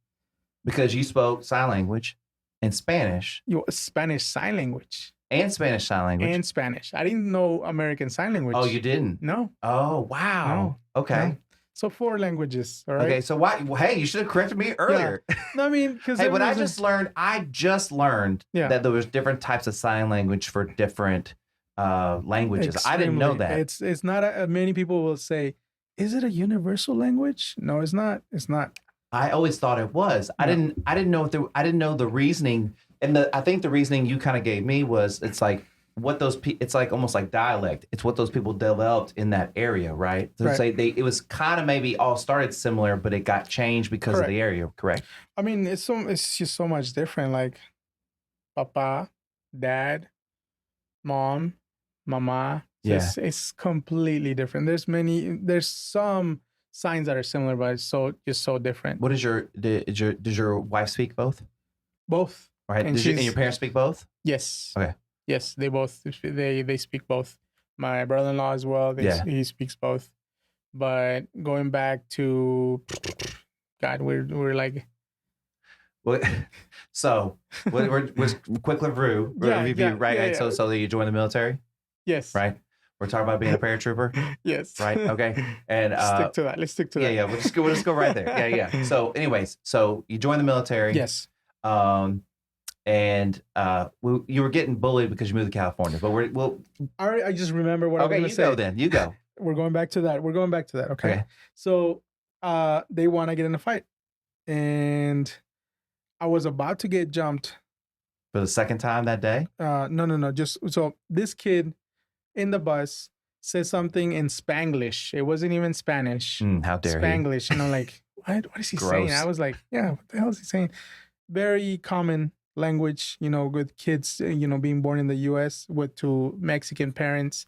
Because you spoke sign language and Spanish Spanish sign language and Spanish sign language. and Spanish. I didn't know American Sign Language. Oh, you didn't? No. Oh, wow. Okay. No. So 4 languages. All right. Okay. So why? Well, hey, you should have corrected me earlier. No, I mean, because Hey, I just learned Yeah. that there was different types of sign language for different languages. I didn't know that. It's not. Many people will say, "Is it a universal language?" No, it's not. It's not. I always thought it was. I No. didn't know I didn't know the reasoning, and I think the reasoning you kind of gave me was it's like what those it's like almost like dialect. It's what those people developed in that area, right? So Right. say it was kind of maybe all started similar, but it got changed because of the area. Correct. I mean, it's just so much different. Like, papa, dad, mom, mama. Yeah. It's completely different. There's some signs that are similar, but it's just so different. What is does your wife speak both? Both. Right. And And your parents speak both? Yes. Okay. Yes, they both they speak both. My brother-in-law as well. He speaks both. But going back to God, we're like Well, so we're quick review, right? yeah. So that you join the military, yes, right? We're talking about being a paratrooper, yes, right? Okay, and stick to that. Let's stick to that. yeah. We'll just go right there. Yeah. So, anyways, so you join the military, Yes. and you were getting bullied because you moved to California, but I just remember what I was okay. going You to say. go then. You go. We're going back to that. Okay. Okay. So they want to get in a fight. And I was about to get jumped. For the second time that day. No. Just so this kid in the bus said something in Spanglish. It wasn't even Spanish. How dare he? Spanglish. And I'm like, what is he saying? Gross. I was like, yeah, what the hell is he saying? Very common language, with kids, being born in the U.S. to Mexican parents.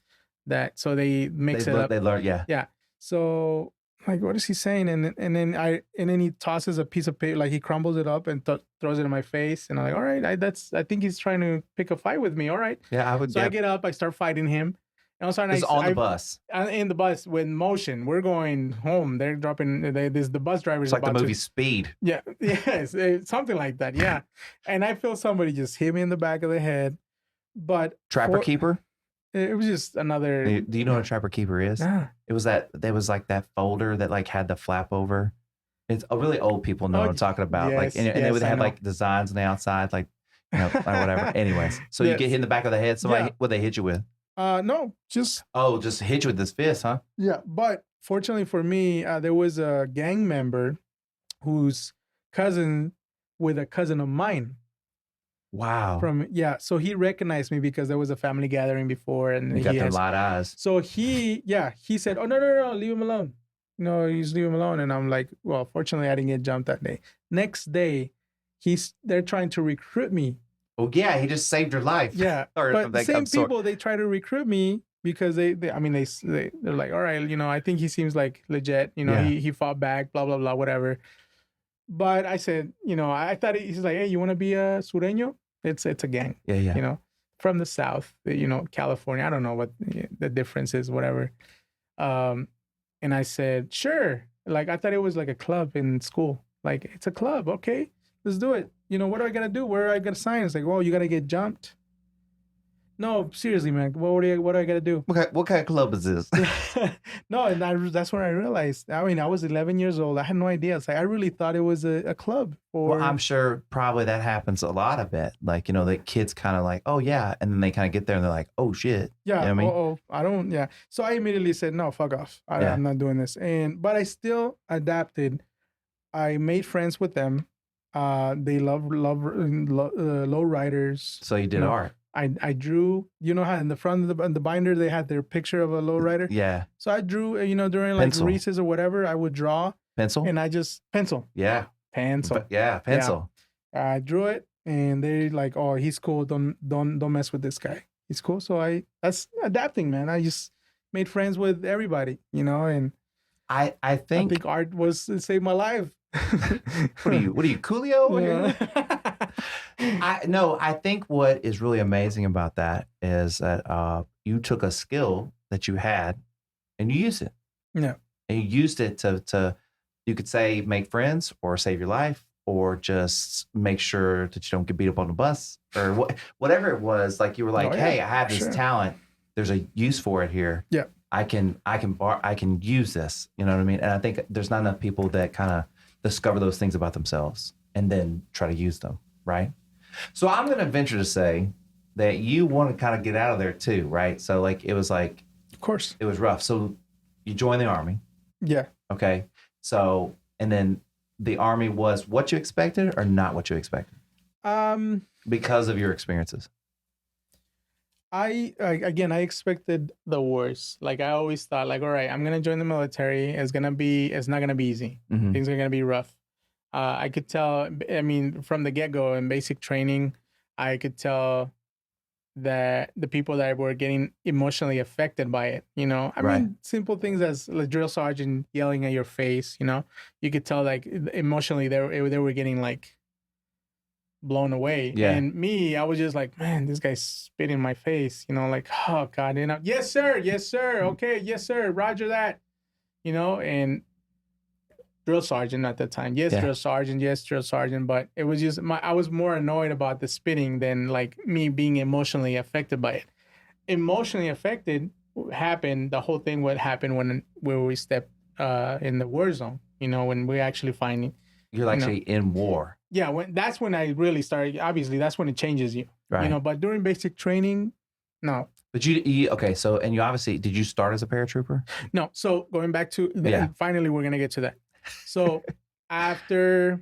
So they mix it up. They learn. Yeah. Yeah. So like, what is he saying? And then he tosses a piece of paper, like he crumbles it up and throws it in my face. And I'm like, all right, I think he's trying to pick a fight with me. All right. Yeah. I would. So I get up, I start fighting him, And also, It's on the bus. in the bus with motion. We're going home. They're dropping. The bus driver's It's like the about movie to. Speed. Yeah. Yes. Something like that. Yeah. And I feel somebody just hit me in the back of the head. But Trapper Keeper. It was just another. Do you know what a Trapper Keeper is? Nah. It was that there was like that folder that like had the flap over. It's really old people know what I'm talking about. Yes, like, and they would have like designs on the outside, like or whatever. Anyways, so you get hit in the back of the head. Somebody, what they hit you with? No, just hit you with this fist, huh? Yeah, but fortunately for me, there was a gang member whose cousin with a cousin of mine. Wow. So he recognized me because there was a family gathering before, and he got them light eyes. So he said, "Oh no, leave him alone. No, you just leave him alone." And I'm like, "Well, fortunately, I didn't get jumped that day." Next day, they're trying to recruit me. Oh yeah, he just saved your life. Yeah, but the same people they try to recruit me because they're like, all right, I think he seems like legit. He fought back, blah blah blah, whatever. But I said, I thought he's like, hey, you want to be a sureño? It's a gang. Yeah. From the South, California. I don't know what the difference is, whatever. And I said, sure. Like I thought it was like a club in school. Like it's a club, okay, let's do it. What do I gotta do? Where do I gotta sign? It's like, well, you gotta get jumped. No, seriously, man. What do I gotta do? What kind of club is this? No, and that's when I realized. I mean, I was 11 years old. I had no idea. It's like I really thought it was a club. Well, I'm sure probably that happens a lot of it. Like, the kids kind of like, oh yeah, and then they kind of get there and they're like, oh shit. Yeah. You know what I mean? I don't. Yeah. So I immediately said, no, fuck off. I'm not doing this. But I still adapted. I made friends with them. They love low riders. So you did art. I drew, how in the front of the binder they had their picture of a low rider. Yeah. So I drew, during like recess or whatever, I would draw pencil, and I just pencil. Yeah. Pencil. Pencil. Yeah. I drew it, and they like, oh, he's cool. Don't mess with this guy. He's cool. So that's adapting, man. I just made friends with everybody, and I think art saved my life. What are you, Coolio? Yeah. I think what is really amazing about that is that you took a skill that you had and you used it. Yeah. And you used it to you could say make friends or save your life or just make sure that you don't get beat up on the bus or whatever it was. Like you were like, hey, I have this talent. There's a use for it here. Yeah. I can use this. You know what I mean? And I think there's not enough people that kind of discover those things about themselves and then try to use them, right? So I'm going to venture to say that you want to kind of get out of there too, right? So like it was like, of course, it was rough. So you joined the Army. Yeah. Okay. So and then the Army was what you expected or not what you expected? Because of your experiences. I expected the worst. Like I always thought, like, all right, I'm gonna join the military. It's not gonna be easy. Mm-hmm. Things are gonna be rough. I could tell. I mean, from the get-go in basic training, I could tell that the people that were getting emotionally affected by it. I mean, simple things as the drill sergeant yelling at your face. You could tell like emotionally they were getting like blown away. Yeah. And me, I was just like, man, this guy's spit in my face, like, oh God, yes, sir, okay, yes, sir, roger that, and drill sergeant at the time, drill sergeant, but it was just I was more annoyed about the spitting than like me being emotionally affected by it. Emotionally affected happened, the whole thing would happen when we stepped in the war zone, when we actually finding. You're actually in war. Yeah, that's when I really started. Obviously, that's when it changes you. Right. But during basic training, no. But you okay? So, and you obviously did you start as a paratrooper? No. So going back to finally, we're gonna get to that. So after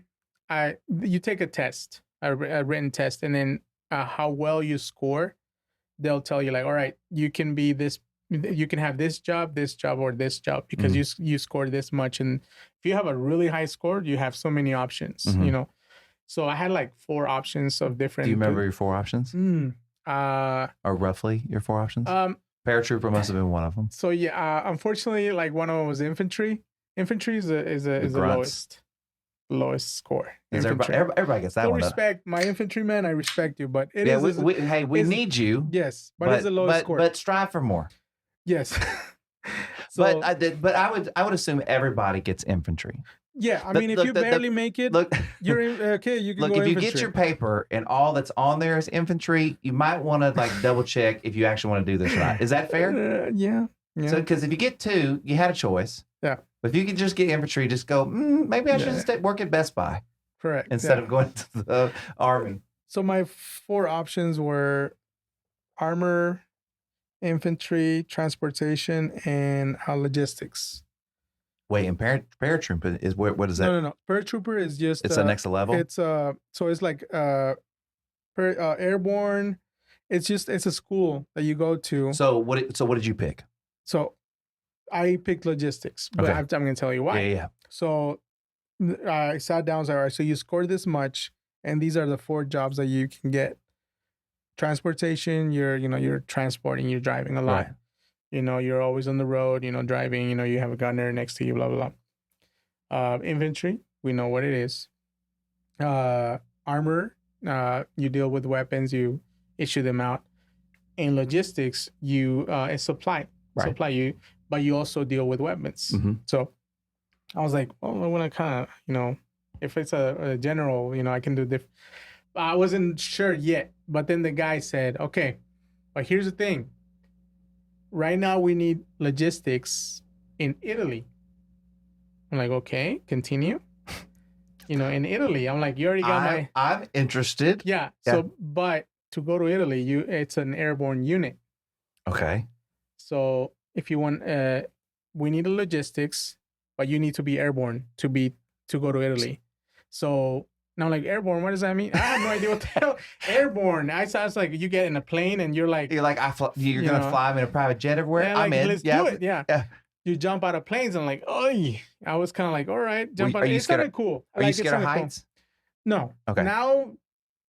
you take a test, a written test, and then how well you score, they'll tell you like, all right, you can be this. You can have this job, or this job because you scored this much. And if you have a really high score, you have so many options, So I had like 4 options of different. Do you remember your 4 options? Or roughly your 4 options? Paratrooper must have been one of them. So unfortunately, like one of them was infantry. Infantry is the lowest score. Everybody gets that one. Respect my infantryman. I respect you, but we need you. Yes, but it's the lowest score. But strive for more. Yes. But I would assume everybody gets infantry. Yeah, I mean, if you barely make it, Look, you're okay. You can look, go if you infantry. get your paper and all that's on there is infantry, you might want to like double check if you actually want to do this right. Is that fair? Yeah. So, because if you get 2, you had a choice. Yeah. But if you could just get infantry, just go, maybe I should work at Best Buy. Correct. Instead of going to the Army. So my 4 options were armor, infantry, transportation, and logistics. Wait, and paratrooper is what is that? No. Paratrooper is just it's the next level. It's so it's like Airborne. It's a school that you go to. So what did you pick? So I picked logistics, but I'm going to tell you why. Yeah. So I sat down and said, all right, so you scored this much, and these are the 4 jobs that you can get. Transportation, you're transporting, you're driving a lot. Right. You're always on the road, driving, you have a gunner next to you, blah, blah, blah. Infantry, we know what it is. Armor, you deal with weapons, you issue them out. In logistics, it's supply. Right. Supply you, but you also deal with weapons. Mm-hmm. So I was like, well, I want to kind of, if it's a general, I can do different. I wasn't sure yet, but then the guy said, okay, but here's the thing. Right now we need logistics in Italy. I'm like, okay, continue. In Italy, I'm like, you already got I'm interested. Yeah. So, but to go to Italy, it's an airborne unit. Okay. So if you want, we need a logistics, but you need to be airborne to go to Italy. So now I'm like, airborne, what does that mean? I have no idea what the hell. Airborne. I sounds like you get in a plane and you're like, you're going to fly in a private jet everywhere. Yeah, like, I'm in. Let's do it. Yeah. You jump out of planes and like, oh, I was kind of like, all right, jump out. It's kind of cool. Are you scared of heights? Cool. No. Okay. Now,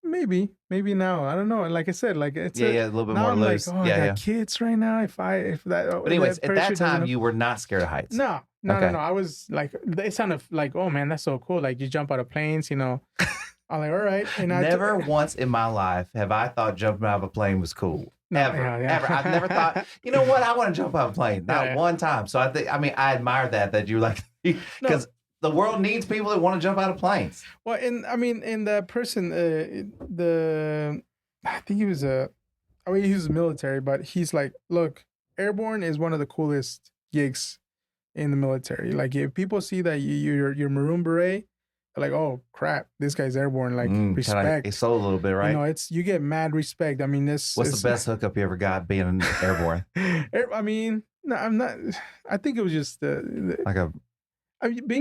maybe now. I don't know. Like I said, like it's a little bit more I'm loose. Like, I got kids right now. If that. But anyways, at that time, you were not scared of heights. No. I was like, it sounded like, oh man, that's so cool. Like you jump out of planes, I'm like, all right. And never once in my life have I thought jumping out of a plane was cool. Ever. I've never thought, you know what? I want to jump out of a plane. Not one time. So I admire that you're like, because the world needs people that want to jump out of planes. Well, and the person, I think he was he was military, but he's like, look, Airborne is one of the coolest gigs in the military. Like if people see that you're Maroon Beret, they're like, oh crap, this guy's Airborne. Like respect. It's sold a little bit, right? You get mad respect. I mean, what's the best hookup you ever got being Airborne? I mean, no, I'm not. I think it was just being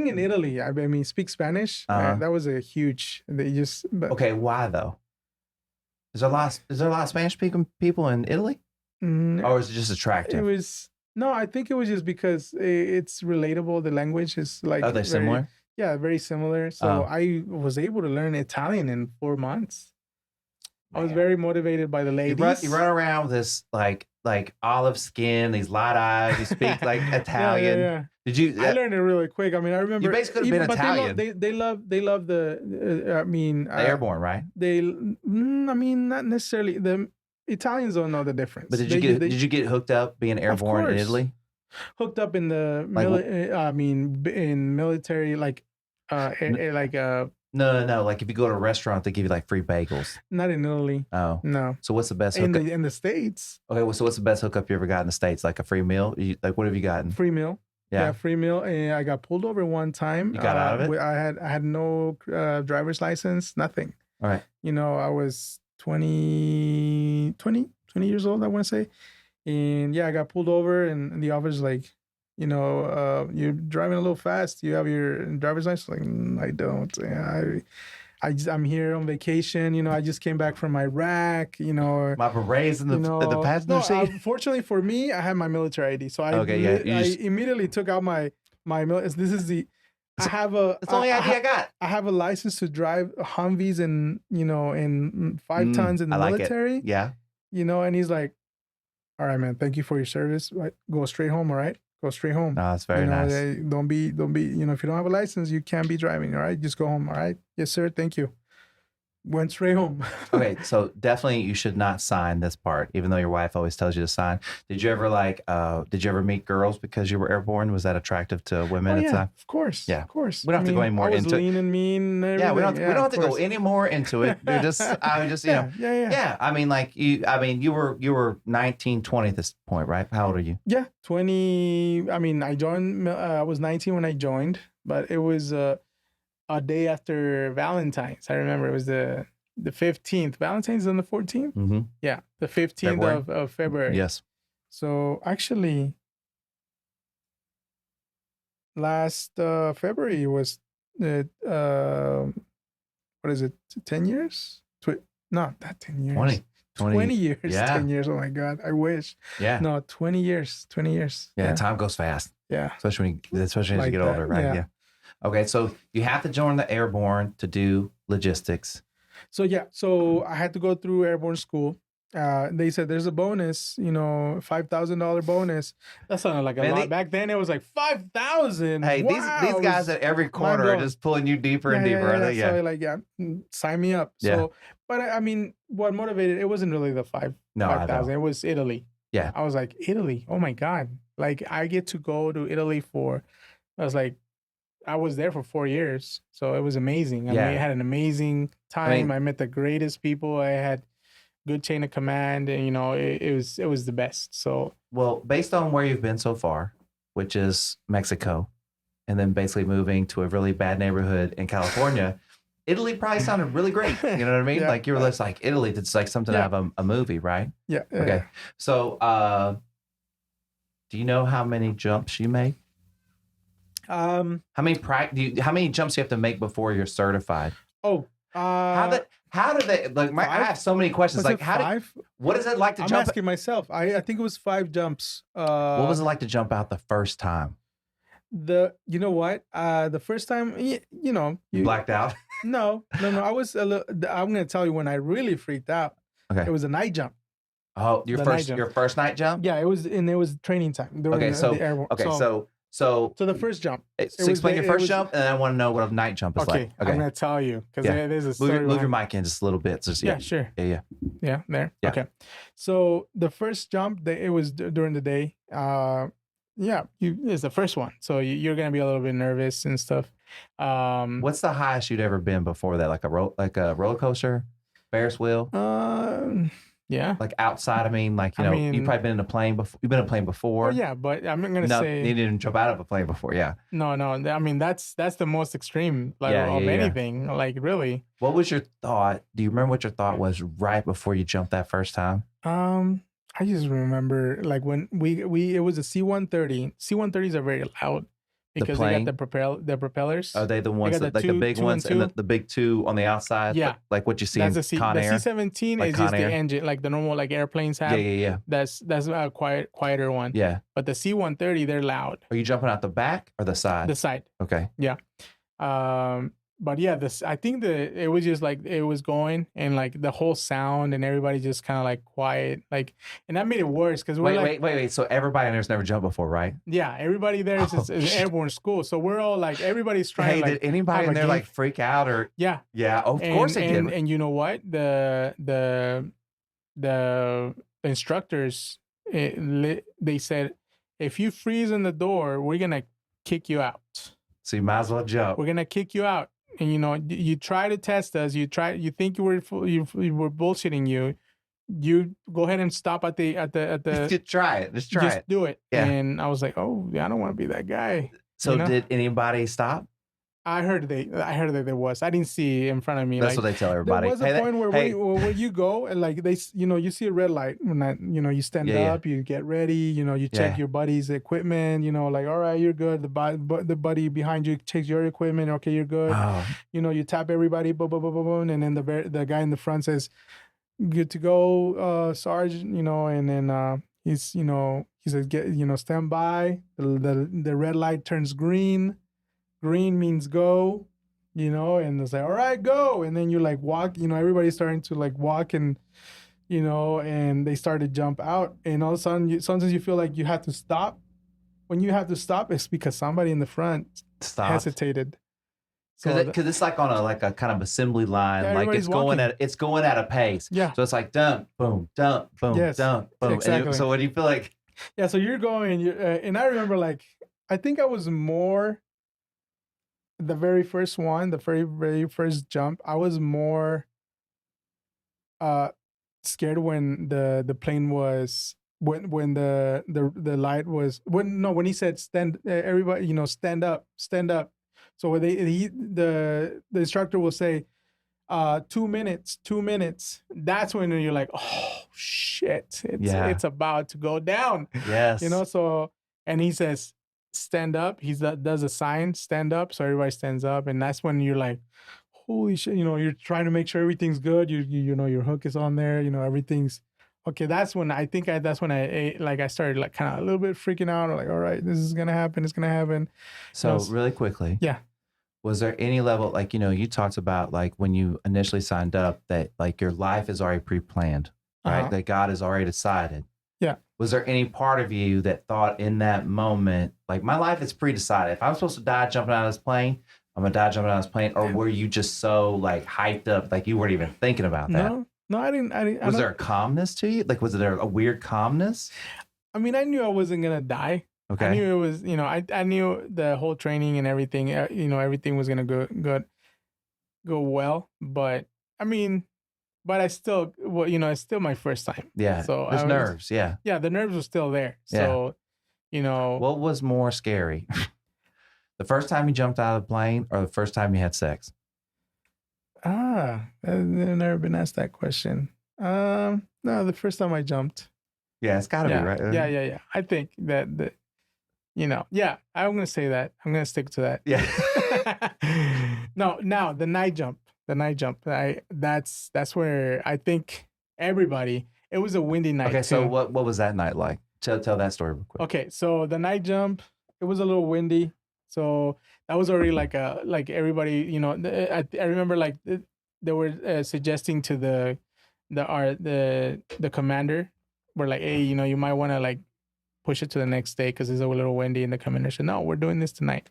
in Italy. I mean, speak Spanish. That was a huge. Okay, why though? Is there a lot of Spanish speaking people in Italy, or is it just attractive? It was. No, I think it was just because it's relatable. The language is like. Are they similar? Yeah, very similar. So I was able to learn Italian in 4 months. Man. I was very motivated by the ladies. You run around with this like olive skin, these light eyes. You speak like Italian. Yeah. Did you? I learned it really quick. I mean, I remember. You basically could have been Italian. They love the. I mean, Airborne, right? I mean, not necessarily. The Italians don't know the difference. But did you get hooked up being Airborne in Italy? Hooked up in the in military like No. Like if you go to a restaurant, they give you like free bagels. Not in Italy. Oh no. So what's the best hookup in the States? Okay, well, so what's the best hookup you ever got in the States? Like a free meal? Like what have you gotten? Free meal. Yeah, free meal. And I got pulled over one time. You got out of it? I had no driver's license, nothing. All right. I was 20 years old, I want to say. And yeah, I got pulled over, and the officer's like, you're driving a little fast. You have your driver's license? Like, I don't. I'm here on vacation. I just came back from Iraq. My berets in the passenger seat. Fortunately for me, I had my military ID, so I immediately took out my military. This is the. I have a. That's the only ID I got. I have a license to drive Humvees and in 5 tons in the military. It. Yeah. And he's like, all right, man, thank you for your service. Right, go straight home. All right, go straight home. No, that's very nice. Don't be. If you don't have a license, you can't be driving. All right, just go home. All right, yes, sir. Thank you. went straight home. Okay, so definitely you should not sign this part, even though your wife always tells you to sign. Did you ever meet girls because you were airborne? Was that attractive to women Oh at the yeah, time? of course, Yeah. of course. We don't have to go any more I was into it. lean and mean. And Yeah, we everything. don't have to of go course. any more into it. Dude, Yeah. I mean, like you were 19, 20 at this point, right? How old are you? Yeah, 20. I mean, I joined. I was 19 when I joined, but it was a day after Valentine's. I remember it was the 15th. Valentine's on the 14th. Mm-hmm. Yeah, the 15th of February. Yes. So actually, last February was the what is it? 10 years? Not 10 years. 20 years. Yeah. 10 years. Oh my God. I wish. Yeah. No, 20 years. 20 years. Yeah. Time goes fast. Yeah. Especially as you get older, right? Yeah. Yeah. Okay. So you have to join the Airborne to do logistics. So I had to go through Airborne school. They said there's a bonus, $5,000 bonus. That sounded like a lot. Back then it was like 5,000. Hey, wow. these guys at every corner are just pulling you deeper and deeper. So sign me up. Yeah. So, but I mean, what motivated it wasn't really the 5,000. It was Italy. Yeah. I was like, Italy. Oh my God. Like I get to go to Italy I was there for 4 years. So it was amazing. I mean, I had an amazing time. I met the greatest people. I had good chain of command, and it was the best. So, well, based on where you've been so far, which is Mexico, and then basically moving to a really bad neighborhood in California, Italy probably sounded really great. You know what I mean? Yeah. Like you were just like Italy. It's like something out of a movie, right? Yeah. Okay. So, do you know how many jumps you make? How many jumps do you have to make before you're certified? Oh, how do they like? I have so many questions. Like, what is it like to jump? I'm asking myself. I think it was 5 jumps. What was it like to jump out the first time? You know what? The first time, you blacked out. No. I was a little. I'm gonna tell you when I really freaked out. Okay. It was a night jump. Oh, your first night jump? Yeah, it was training time. So the first jump. So explain your first jump, and I want to know what a night jump is like. Okay, I'm gonna tell you because there's a story. Move your mic in just a little bit. Yeah, sure. Yeah, there. Yeah. Okay. So the first jump, it was during the day. It's the first one, so you're gonna be a little bit nervous and stuff. What's the highest you'd ever been before that? Like a roller coaster, Ferris wheel? Yeah. Like outside, you've probably been in a plane before. You've been in a plane before. Oh yeah, but I'm gonna say you didn't jump out of a plane before. Yeah. No. I mean that's the most extreme level of anything. Like really. What was your thought? Do you remember what your thought was right before you jumped that first time? I just remember like when it was a C-130. C-130s are very loud because they got the propellers. Are they the ones the big ones and the big two on the outside? Yeah, like what you see in Con Air. The C-17 is just the engine, like the normal like airplanes have. Yeah. That's a quieter one. Yeah, but the C-130 they're loud. Are you jumping out the back or the side? The side. Okay. Yeah. But yeah, I think it was just like it was going and like the whole sound and everybody just kind of like quiet, like, and that made it worse because wait. So everybody in there's never jumped before, right? Yeah, everybody there is airborne school, so we're all like everybody's trying. Hey, did anybody in there like freak out or? Yeah. Of course they did. And you know what? The instructors they said if you freeze in the door, we're gonna kick you out. So you might as well jump. We're gonna kick you out. And you try to test us. You think you were bullshitting you. You go ahead and stop at the. Just try it. Just do it. Yeah. And I was like, oh, I don't want to be that guy. So did anybody stop? I heard that there was. I didn't see in front of me. That's what they tell everybody. There was a point where you go and like they, you see a red light when that, you stand up, you get ready, you check your buddy's equipment, like, all right, you're good. The buddy behind you checks your equipment. Okay, you're good. Oh. You tap everybody, boom, boom, boom, boom, boom, and then the guy in the front says, good to go, Sarge, and then he says, get, stand by. The red light turns green. Green means go, and it's like, all right, go. And then you like walk, everybody's starting to like walk and, and they start to jump out. And all of a sudden, sometimes you feel like you have to stop. When you have to stop, it's because somebody in the front hesitated. So Because it's like on a kind of assembly line, like everybody's walking. it's going at a pace. Yeah. So it's like dump, boom, dump, boom, Yes, dump, boom. exactly. So what do you feel like? Yeah, so you're going, and I remember like I think I was more the very first one, the very first jump. I was more scared when the plane was when the light was when he said stand everybody stand up. So when the instructor will say 2 minutes, 2 minutes. That's when you're like, oh shit, it's about to go down. Yes. So and he says, stand up. He does a sign, stand up. So everybody stands up. And that's when you're like, holy shit, you're trying to make sure everything's good. You know, your hook is on there, everything's okay. That's when I started like kind of a little bit freaking out. Like, all right, this is gonna happen. It's gonna happen. So really quickly. Yeah. Was there any level, like, you talked about like when you initially signed up that like your life is already pre-planned, right? That God has already decided. Yeah. Was there any part of you that thought in that moment, like my life is pre-decided. If I'm supposed to die jumping out of this plane, I'm gonna die jumping out of this plane. Or were you just so like hyped up, like you weren't even thinking about that? No, I didn't. Was there a calmness to you? Like, was there a weird calmness? I mean, I knew I wasn't gonna die. Okay. I knew it was, I knew the whole training and everything, everything was going to go well. But I mean, but I still, it's still my first time. Yeah. So there's nerves. Yeah. Yeah. The nerves were still there. So, What was more scary? The first time you jumped out of the plane or the first time you had sex? I've never been asked that question. No, the first time I jumped. Yeah. It's gotta be, right? Yeah. I think that yeah, I'm going to say that. I'm going to stick to that. Yeah. No, now the night jump. That's where I think everybody, it was a windy night. Okay. too. So what was that night like? Tell that story real quick. Okay. So the night jump, it was a little windy. So that was already like everybody, I remember like they were suggesting to the commander, we're like, hey, you might want to like push it to the next day because it's a little windy. And the commander said, no, we're doing this tonight.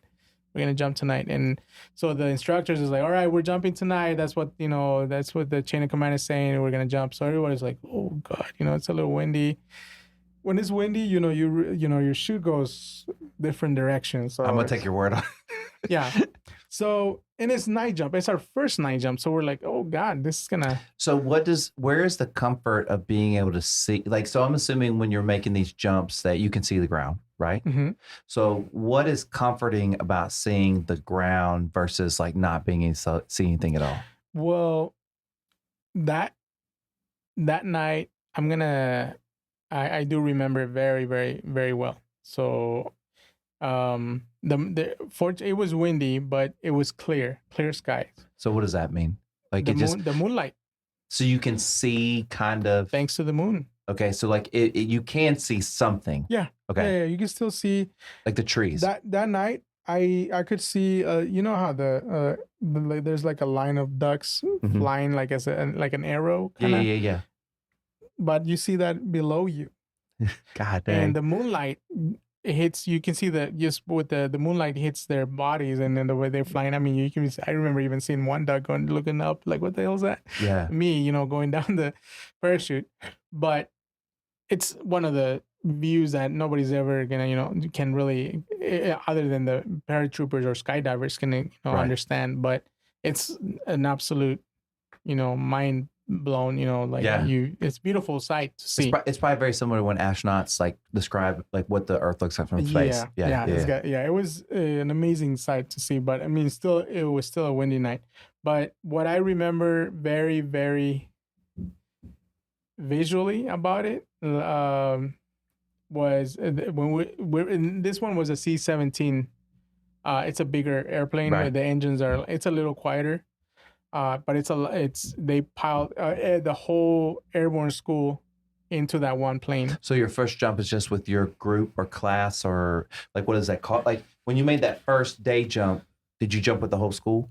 We're going to jump tonight. And so the instructors is like, all right, we're jumping tonight. That's what, that's what the chain of command is saying. We're going to jump. So everybody's like, oh God, it's a little windy. When it's windy, your chute goes different directions. So I'm going to take your word on it. Yeah. So, and it's night jump. It's our first night jump. So we're like, oh God, this is gonna. So where is the comfort of being able to see? Like, so I'm assuming when you're making these jumps that you can see the ground, right? Mm-hmm. So what is comforting about seeing the ground versus like not being able to see anything at all? Well, that night, I do remember it very, very, very well. So, it was windy, but it was clear skies. So what does that mean? Like the moonlight. So you can see kind of. Thanks to the moon. Okay, so like you can see something. Yeah. Okay. Yeah, you can still see. Like the trees. That night, I could see. You know how there's like a line of ducks flying like like an arrow. Kinda? Yeah. But you see that below you. God dang. And the moonlight. It hits. You can see that just with the moonlight hits their bodies, and then the way they're flying. I mean, you can. I remember even seeing one duck looking up, like, "What the hell's that?" Yeah. Me, going down the parachute, but it's one of the views that nobody's ever gonna, can really, other than the paratroopers or skydivers, can Right. understand. But it's an absolute, mind blown, it's a beautiful sight to see. It's probably very similar to when astronauts like describe like what the Earth looks like from space. It was an amazing sight to see, but I mean, it was still a windy night. But what I remember very, very visually about it was when this one was a C-17. It's a bigger airplane. Right. The engines it's a little quieter. But they piled the whole airborne school into that one plane. So your first jump is just with your group or class or like, what is that called? Like when you made that first day jump, did you jump with the whole school?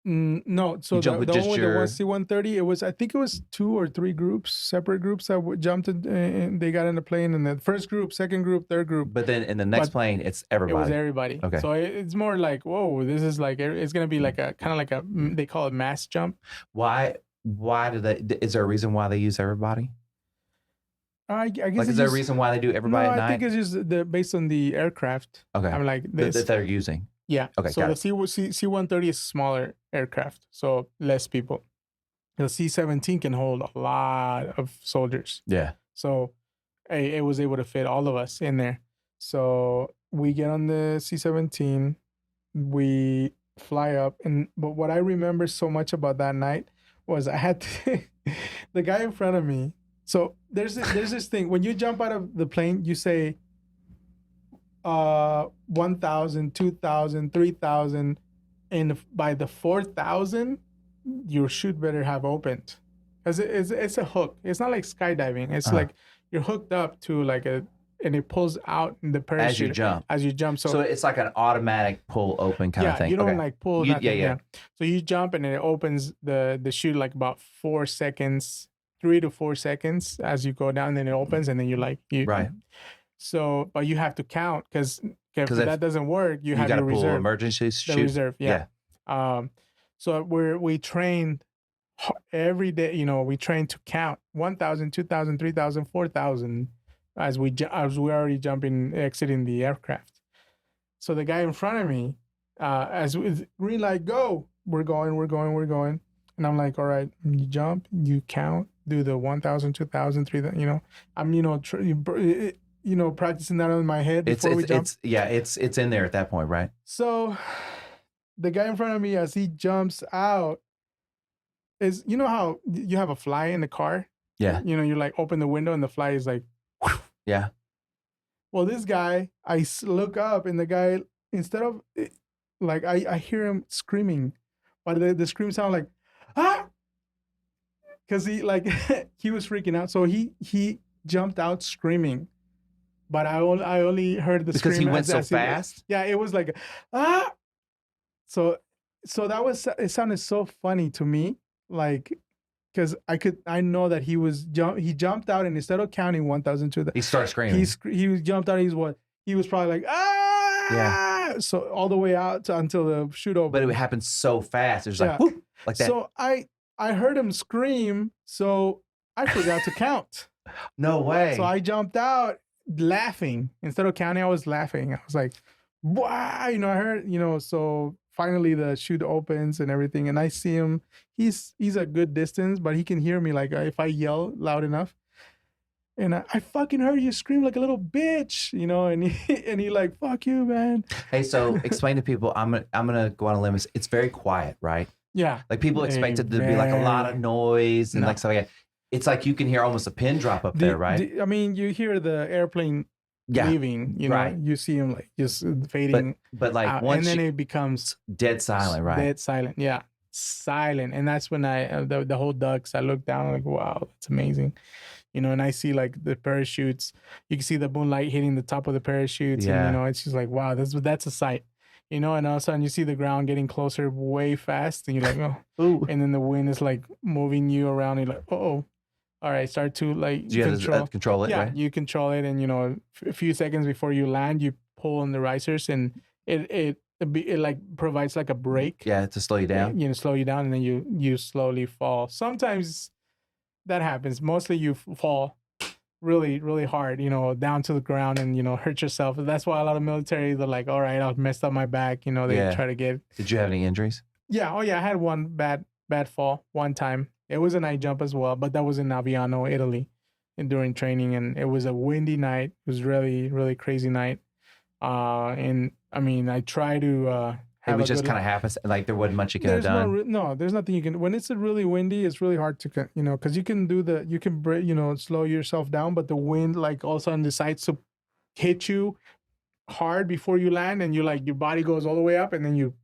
No, so You jump with the just one with the your- C-130, I think it was 2 or 3 groups, separate groups that jumped in, and they got in the plane, and the first group, second group, third group, But then in the next But plane, it's it was everybody. everybody. Okay. So it's more like, whoa, this is like, it's going to be like a kind of like a, they call it mass jump. Why do they? Is there a reason why they use everybody? I guess Like, is there a reason why they do everybody no, at I night? think it's just based on the aircraft. Okay. I'm like that this. they're using. Yeah. Okay, So got the C-130 is smaller aircraft, so less people. The C-17 can hold a lot of soldiers. Yeah. So it was able to fit all of us in there. So we get on the C-17, we fly up, but what I remember so much about that night was I had to, the guy in front of me. So there's this thing when you jump out of the plane, you say 1,000, 2,000, 3,000, and by the 4,000, your chute better have opened, because it's a hook. It's not like skydiving. It's like you're hooked up to like and it pulls out in the parachute as you jump. So it's like an automatic pull open kind of thing. You don't like pull nothing. Yeah. So you jump and it opens the chute like about 4 seconds, 3 to 4 seconds as you go down. Then it opens and then you right. So, but you have to count because if that doesn't work, you have your reserve. Pull emergency chute. The reserve, yeah. So we trained every day. You know, we trained to count 1,000, 2,000, 3,000, 4,000 as we already exiting the aircraft. So the guy in front of me, as with green light, go, we're going, and I'm like, all right, you jump, you count, do the 1,000, 2,000, 3,000. You know, I'm practicing that in my head before we jump. It's in there at that point, right? So the guy in front of me, as he jumps out, is, you know how you have a fly in the car? Yeah. You know, you like open the window and the fly is like, whew. Yeah. Well, this guy, I look up and the guy, instead of like, I hear him screaming, but the scream sound like, ah, because he like, he was freaking out. So he jumped out screaming. But I only heard the scream because he went so fast. Yeah, it was like, ah. So it sounded so funny to me, like, because I know that he jumped out, and instead of counting 1,000, 2,000, he started screaming. He jumped out. He was probably like, ah. Yeah. So all the way out until the chute opened. But it happened so fast. It was like, whoop, like that. So I heard him scream. So I forgot to count. No way. So I jumped out laughing. Instead of counting, I was laughing. I was like, wow, I heard, so finally the chute opens and everything, and I see him. He's a good distance, but he can hear me, like, if I yell loud enough. And I fucking heard you scream like a little bitch, and he like, fuck you, man. Hey, so explain to people, I'm gonna go on a limb. It's very quiet, right? Yeah. Like people expect it to be like a lot of noise and like stuff like that. It's like you can hear almost a pin drop up there, right? I mean, you hear the airplane leaving, right. You see him like just fading. But like out, once and then it becomes dead silent, right? Dead silent, yeah. Silent. And that's when the whole ducks, I look down, I'm like, wow, that's amazing. And I see like the parachutes. You can see the moonlight hitting the top of the parachutes. Yeah. And, it's just like, wow, that's a sight. And all of a sudden you see the ground getting closer way fast, and you're like, oh. Ooh. And then the wind is like moving you around, and you're like, oh. All right, start to like control it. Yeah, right? You control it, and a few seconds before you land, you pull on the risers, and it like provides like a brake. Yeah, to slow you down. Slow you down, and then you slowly fall. Sometimes that happens. Mostly you fall really, really hard, down to the ground, and hurt yourself. That's why a lot of military, they're like, all right, I've messed up my back. They try to get. Did you have any injuries? Yeah. Oh yeah, I had one bad fall one time. It was a night jump as well, but that was in Aviano, Italy, and during training, and it was a windy night. It was really, really crazy night. And I mean, I try to it was just kind of happens. Like there wasn't much you could have done. No, there's nothing you can. When it's really windy, it's really hard to, because you can slow yourself down, but the wind like all of a sudden decides to hit you hard before you land, and your body goes all the way up, and then you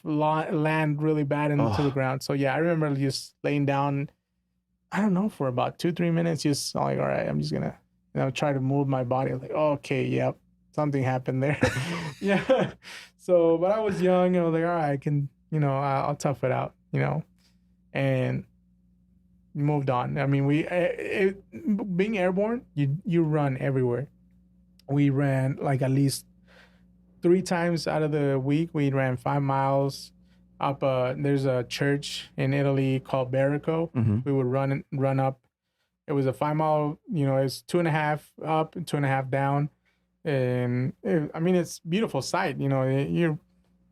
land really bad into the ground. So yeah, I remember just laying down, I don't know, for about 2-3 minutes, just like, all right, I'm just gonna try to move my body. Like, okay, yep, something happened there. Yeah. So but I was young, I was like, all right, I'll tough it out, and moved on. I mean, being airborne, you run everywhere. We ran like at least 3 times out of the week. We ran 5 miles up. There's a church in Italy called Barrico. Mm-hmm. We would run up. It was a 5 mile. It's 2.5 up and 2.5 down, and it's a beautiful sight. You're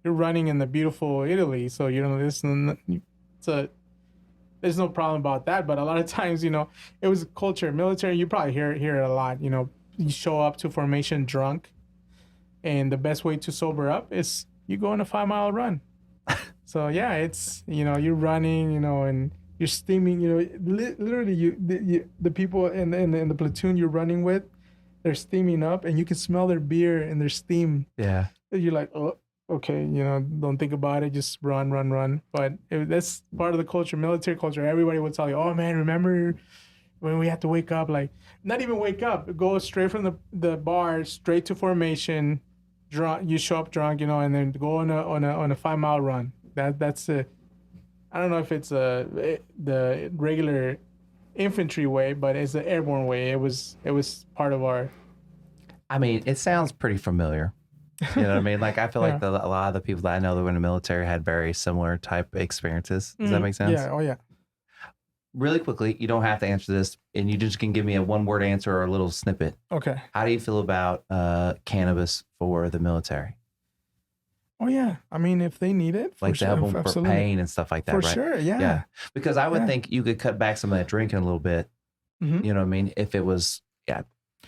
running in the beautiful Italy, so there's no problem about that. But a lot of times, it was culture, military. You probably hear it a lot. You show up to formation drunk, and the best way to sober up is you go on a 5 mile run. So yeah, it's you're running, and you're steaming. Literally, the people in the platoon you're running with, they're steaming up, and you can smell their beer and their steam. Yeah, you're like, oh, okay, don't think about it, just run. But that's part of the culture, military culture. Everybody would tell you, oh man, remember when we had to wake up, like not even wake up, go straight from the bar straight to formation, drunk. You show up drunk, and then go on a 5 mile run. That's it. I don't know if it's the regular infantry way, but it's the airborne way. It was part of our. I mean, it sounds pretty familiar. You know what I mean? Like, I feel like a lot of the people that I know that were in the military had very similar type experiences. Does that make sense? Yeah. Oh, yeah. Really quickly, you don't have to answer this, and you just can give me a one-word answer or a little snippet. Okay. How do you feel about cannabis for the military? Oh, yeah. I mean, if they need it. Like to help them for pain and stuff like that, right? For sure, yeah. Yeah. Because I would think you could cut back some of that drinking a little bit. Mm-hmm. You know what I mean? If it was,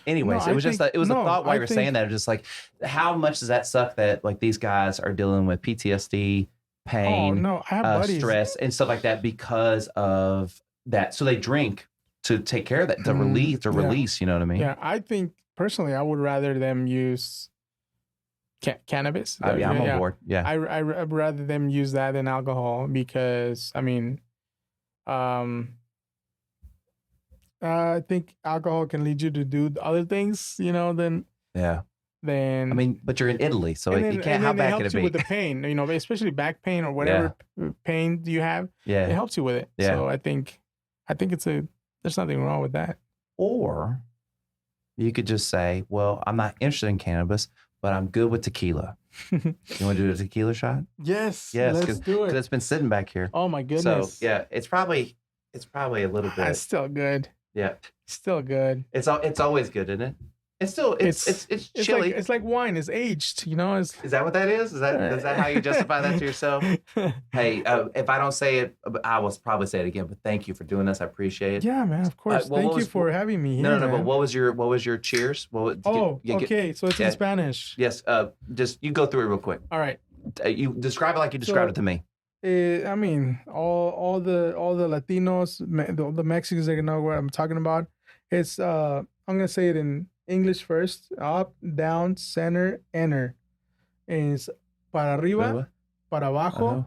Anyways, it was a thought while you were saying that. Just like, how much does that suck that like these guys are dealing with PTSD, pain, Oh, no. I have buddies. stress, and stuff like that because of that. So they drink to take care of that, to release. You know what I mean? Yeah, I think personally, I would rather them use cannabis. I'm on board. Yeah, I'd rather them use that than alcohol because I think alcohol can lead you to do other things, than. Then I mean, but you're in Italy, so you can't. How bad can it be? With the pain, especially back pain or whatever pain you have. Yeah, it helps you with it. Yeah. So I think there's nothing wrong with that. Or you could just say, well, I'm not interested in cannabis, but I'm good with tequila. You want to do a tequila shot? Yes. Let's do it. Because it's been sitting back here. Oh my goodness. So yeah, it's probably a little bit. It's still good. Yeah. Still good. It's always good, isn't it? It's still it's chilly. It's like wine. It's aged. Is that what that is? Is that how you justify that to yourself? Hey, if I don't say it, I will probably say it again. But thank you for doing this. I appreciate it. Yeah, man. Of course. Thank you for having me here. No. But what was your cheers? Okay. So it's in Spanish. Yes. Just you go through it real quick. All right. You describe it like you described it to me. I mean, all the Latinos, the Mexicans, they know what I'm talking about. It's I'm gonna say it in English first. Up, down, center, enter. It's para arriba, para abajo,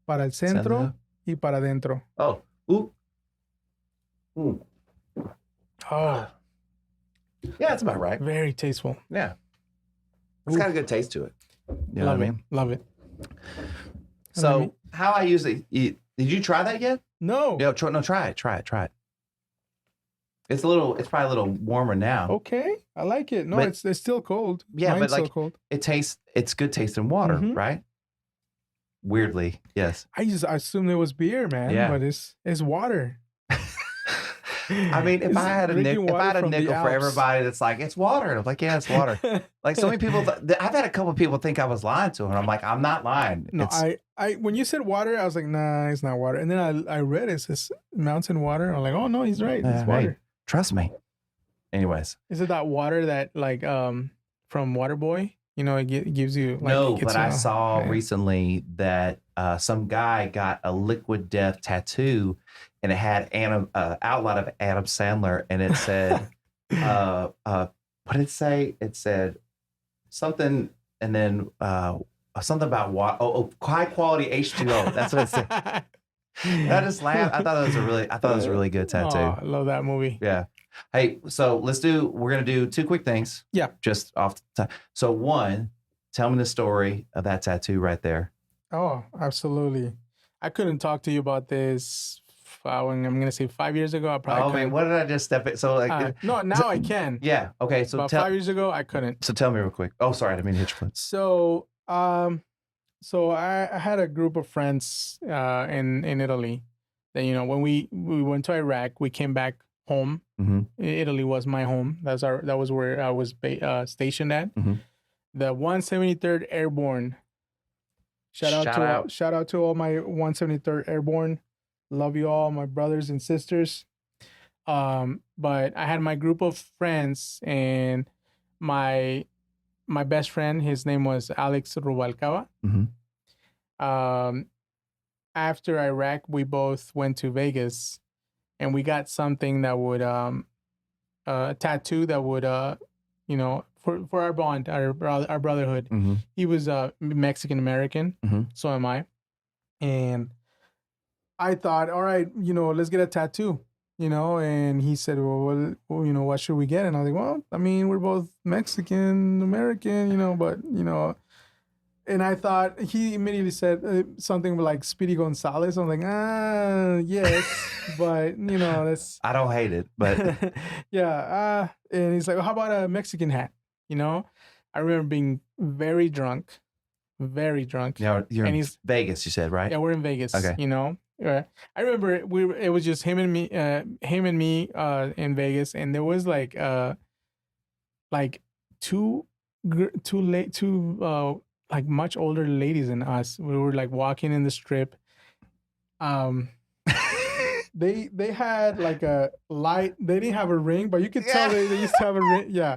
para el centro, y para adentro. Oh. Ooh. Ooh. Oh. Yeah, that's about right. Very tasteful. Yeah. It's got a good taste to it. You know what I mean? Love it. So how I usually eat, did you try that yet? No. Yeah, try it. It's probably a little warmer now. Okay. I like it. No, it's still cold. Yeah, Mine's but like still cold. it's good tasting water, right? Weirdly, yes. I assumed it was beer, man. Yeah. But it's water. I mean, if I had a nickel for everybody that's like, it's water. And I'm like, yeah, it's water. Like so many people, I've had a couple of people think I was lying to them. I'm like, I'm not lying. No, I when you said water, I was like, nah, it's not water. And then I read it says mountain water. I'm like, oh no, he's right. It's water. Hey, trust me. Anyways. Is it that water that like from Waterboy? It gives you. Like, no, but I saw recently that some guy got a liquid death tattoo, and it had outline of Adam Sandler, and it said, what did it say? It said something, and then something about water. High quality H2O. That's what it said. I just laughed. I thought it was a really good tattoo. Oh, I love that movie. Yeah. Hey, so we're going to do 2 quick things. Yeah. Just off the top. So one, tell me the story of that tattoo right there. Oh, absolutely. I couldn't talk to you about this. I'm gonna say 5 years ago. I probably Oh man, couldn't. what did I just step in? So like, No, now I can. yeah. Okay, so But 5 years ago, I couldn't. So tell me real quick. Oh, sorry, I didn't mean to hit your foot. So I had a group of friends in Italy. That when we went to Iraq, we came back home. Mm-hmm. Italy was my home. That was where I was stationed at. Mm-hmm. The 173rd Airborne. Shout out to all my 173rd Airborne. Love you all, my brothers and sisters. But I had my group of friends, and my best friend, his name was Alex Rubalcaba. Mm-hmm. After Iraq, we both went to Vegas, and we got something that would a tattoo that would for our bond, our brotherhood. Mm-hmm. He was Mexican American, so am I, and I thought, all right, let's get a tattoo, and he said, well, what should we get? And I was like, well, I mean, we're both Mexican American, but and I thought he immediately said something like Speedy Gonzalez. I'm like, yes, but that's. I don't hate it, but yeah. And he's like, well, how about a Mexican hat? I remember being very drunk. You're in Vegas, you said, right? Yeah, we're in Vegas. Okay. I remember it was just him and me in Vegas, and there was like two like much older ladies than us. We were like walking in the strip. They had like a light. They didn't have a ring, but you could tell they used to have a ring. Yeah,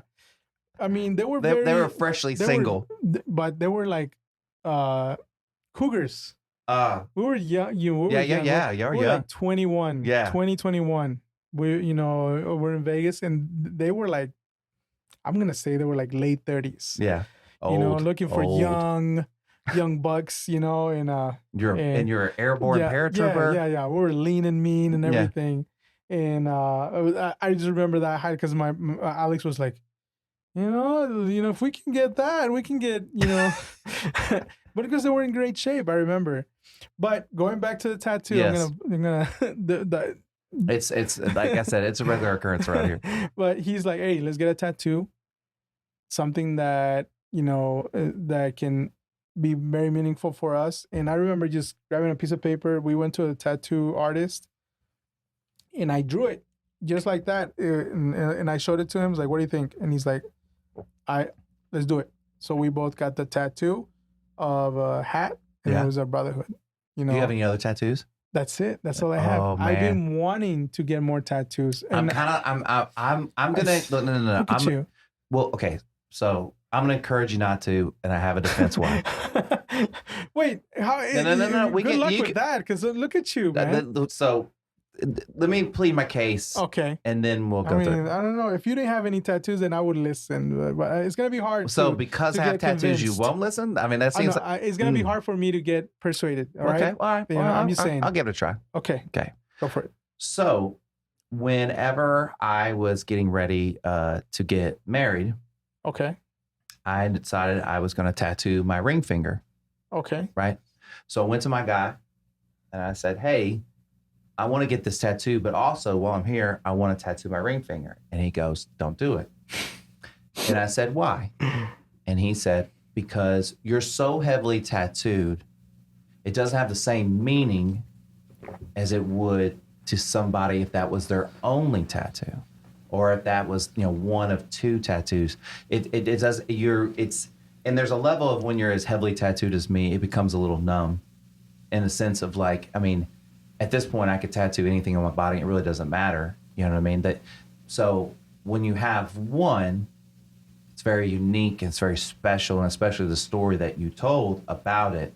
I mean they were freshly single, but they were like cougars. We were young. We were like 21. Yeah, 2021. We're in Vegas, and they were like, I'm gonna say they were like late 30s. Yeah. Looking for young bucks, and you're airborne paratrooper. Yeah. We were lean and mean and everything. Yeah. And I just remember that high because my Alex was like, if we can get that, we can get, but because they were in great shape, I remember. But going back to the tattoo, yes. I'm gonna it's like I said, it's a regular occurrence around here. But he's like, hey, let's get a tattoo, something that that can be very meaningful for us. And I remember just grabbing a piece of paper. We went to a tattoo artist, and I drew it just like that. And I showed it to him. I was like, what do you think? And he's like, let's do it. So we both got the tattoo of a hat, and it was our brotherhood. Do you have any other tattoos? That's it. That's all I have. Oh, man. I've been wanting to get more tattoos. And I'm gonna no. Look at you. Well, okay. So I'm gonna encourage you not to, and I have a defense why. Wait, how? No. Good luck with that, because look at you, man. So let me plead my case. Okay. And then we'll go through. I don't know. If you didn't have any tattoos, then I would listen. But it's gonna be hard. So because I have tattoos, convinced. You won't listen? I mean, that seems. It's gonna be hard for me to get persuaded. All right. Okay. All right. I'm just saying. I'll give it a try. Okay. Go for it. So, whenever I was getting ready to get married, okay, I decided I was going to tattoo my ring finger. Okay. Right. So I went to my guy, and I said, "Hey, I want to get this tattoo, but also while I'm here, I want to tattoo my ring finger." And he goes, "Don't do it." And I said, "Why?" And he said, "Because you're so heavily tattooed, it doesn't have the same meaning as it would to somebody if that was their only tattoo, or if that was, one of two tattoos. It does, and there's a level of when you're as heavily tattooed as me, it becomes a little numb in the sense of like, I mean, at this point I could tattoo anything on my body. It really doesn't matter. You know what I mean? So when you have one, it's very unique and it's very special, and especially the story that you told about it.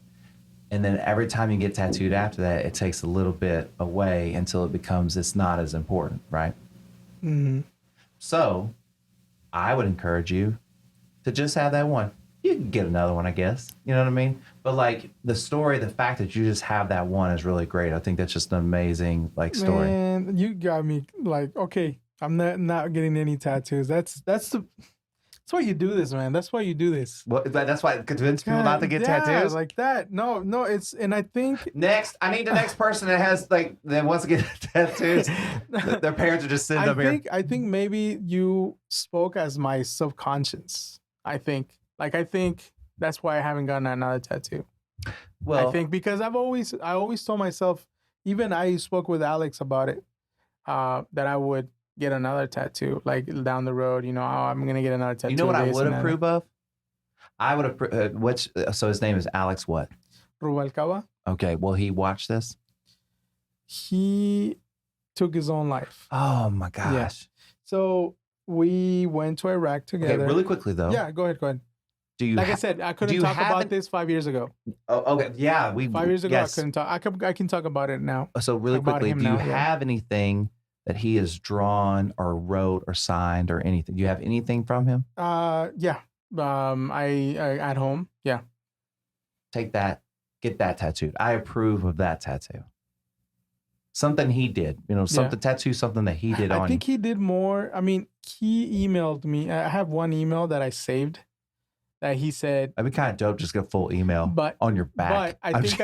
And then every time you get tattooed after that, it takes a little bit away until it becomes, it's not as important, right? Mm-hmm. So I would encourage you to just have that one. You can get another one, I guess. You know what I mean? But like the story, the fact that you just have that one is really great. I think that's just an amazing story. Man, you got me like, okay, I'm not getting any tattoos. That's That's why you do this, man. That's why you do this. Well, that's why convince people not to get tattoos. Like that. No, it's, and I think I need the next person that has that wants to get tattoos. Their parents are just sitting up here. I think maybe you spoke as my subconscious. I think that's why I haven't gotten another tattoo. Well, I think because I always told myself, even I spoke with Alex about it, that I would get another tattoo, like down the road, I'm going to get another tattoo. You know what I would approve of? I would approve, so his name is Alex what? Rubalcaba. Okay, will he watch this? He took his own life. Oh my gosh. Yeah. So we went to Iraq together. Okay, really quickly though. Yeah, go ahead. Do you I said, I couldn't talk about this 5 years ago. Oh, okay. Yeah. 5 years ago, yes. I couldn't talk. I can talk about it now. So really quickly, do you have anything that he has drawn or wrote or signed or anything? Do you have anything from him? Yeah. I at home. Yeah. Take that. Get that tattooed. I approve of that tattoo. Something he did, tattoo something that he did on you. I think he did more. I mean, he emailed me. I have one email that I saved that he said. I'd be kind of dope just get a full email on your back. But I think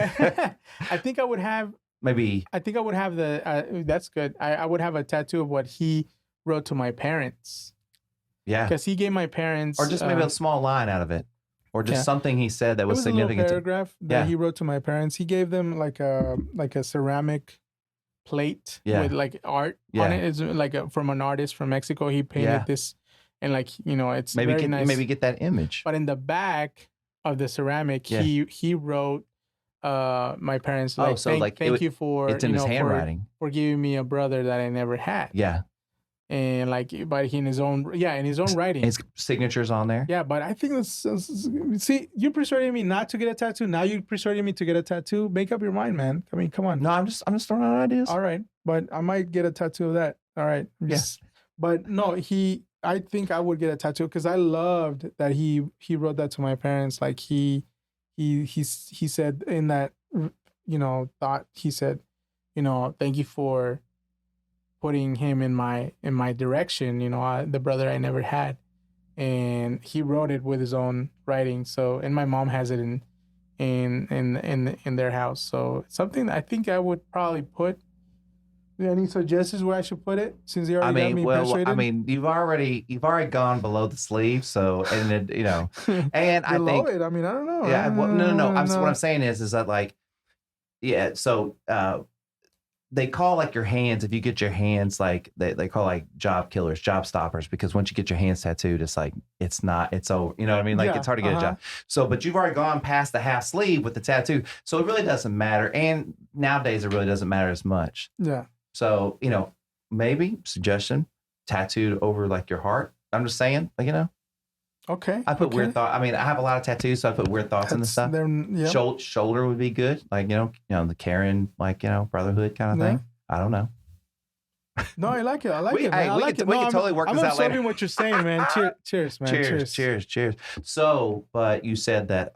I think I would have. Maybe. I think I would have that's good. I would have a tattoo of what he wrote to my parents. Yeah. Because he gave my parents. Or just maybe a small line out of it. Or just something he said that was significant. A little paragraph that he wrote to my parents. He gave them like a ceramic plate with like art on it. It's like from an artist from Mexico. He painted this, and it's very nice. Maybe get that image. But in the back of the ceramic, he wrote my parents thank you for it's in his handwriting for giving me a brother that I never had. Yeah. And but in his own writing. His signature's on there. Yeah, but I think see, you persuaded me not to get a tattoo. Now you persuaded me to get a tattoo. Make up your mind, man. I mean, come on. No, I'm just throwing out ideas. All right, but I might get a tattoo of that. All right. Yes. But no, I think I would get a tattoo because I loved that he wrote that to my parents. Like he said in that thought, he said, thank you for putting him in my direction, the brother I never had. And he wrote it with his own writing. So, and my mom has it in their house. So it's something that I think I would probably put. Any suggestions where I should put it? Since you already got me persuaded? I mean, you've already gone below the sleeve. So, and and I think it. I mean, I don't know. Yeah. Well, no. What I'm saying is that like, yeah. So, they call like your hands, if you get your hands, like they call like job killers, job stoppers, because once you get your hands tattooed, it's like, it's over, you know what I mean? Like it's hard to get a job. So, but you've already gone past the half sleeve with the tattoo. So it really doesn't matter. And nowadays it really doesn't matter as much. Yeah. So, maybe suggestion, tattooed over like your heart. I'm just saying, like, Okay. I put weird thought. I mean, I have a lot of tattoos, so I put weird thoughts in the stuff. Shoulder would be good, like the Karen, like brotherhood kind of thing. I don't know. No, I like it. I like it. Man. We can totally work this out later. I'm absorbing what you're saying, man. Cheers, man. Cheers. So, but you said that.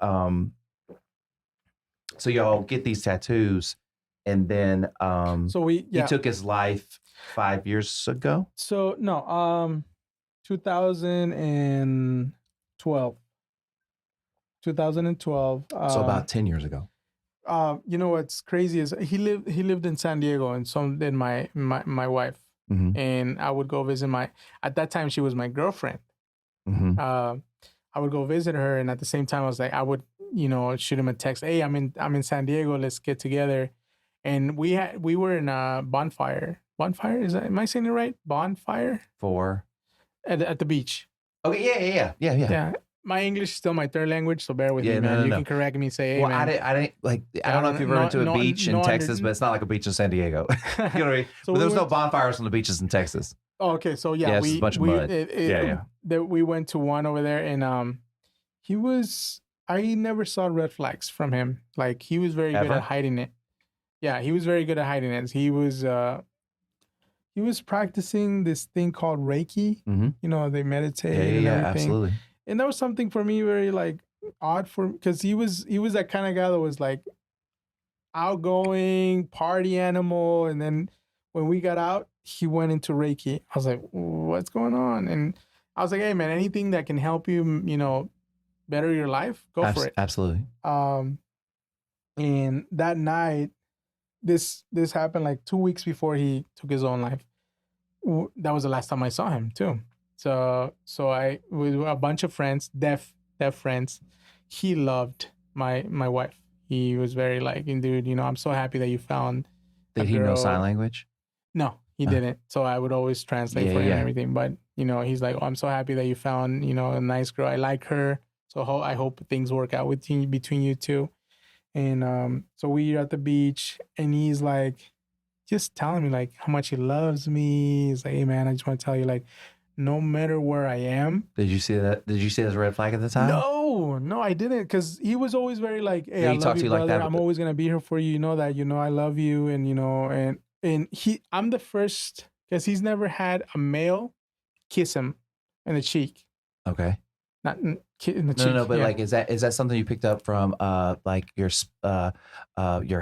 So y'all get these tattoos, and then so he took his life 5 years ago. So no, 2012. 2012. So about 10 years ago. What's crazy is he lived in San Diego, and so did my wife. Mm-hmm. And I would go visit at that time she was my girlfriend. Mm-hmm. I would go visit her, and at the same time I was like, I would shoot him a text. Hey, I'm in San Diego. Let's get together. And we were in a bonfire. Bonfire, am I saying it right? Bonfire at the beach. Okay, yeah. My English is still my third language, so bear with me, man. You can correct me, say, hey, man. I didn't I don't know if you've ever been to a beach in Texas, but it's not like a beach in San Diego. You know what I mean? But there was no bonfires on the beaches in Texas. Oh, okay, so it's a bunch of mud. We went to one over there, and I never saw red flags from him. Like, he was very good at hiding it. Yeah, he was very good at hiding it. He was practicing this thing called Reiki. Mm-hmm. They meditate and everything. Absolutely. And that was something for me very like odd because he was that kind of guy that was like outgoing, party animal. And then when we got out, he went into Reiki. I was like, what's going on? And I was like, hey man, anything that can help you, better your life, go for it. Absolutely. And that night, this happened like 2 weeks before he took his own life. That was the last time I saw him too. So I with a bunch of friends, deaf friends. He loved my wife. He was very like, dude, I'm so happy that you found. Did he know sign language? No, he didn't. So I would always translate for him and everything. But he's like, oh, I'm so happy that you found a nice girl. I like her. So I hope things work out between you two. And so we're at the beach, and he's like, just telling me like how much he loves me. He's like, hey man, I just want to tell you, like, no matter where I am. Did you see that? Did you see it as a red flag at the time? No, I didn't, because he was always very like, hey, I love you, brother. Like that, I'm always gonna be here for you. You know that. I love you, and I'm the first, because he's never had a male kiss him in the cheek. Okay. Not in the cheek. No, but like, is that something you picked up from like your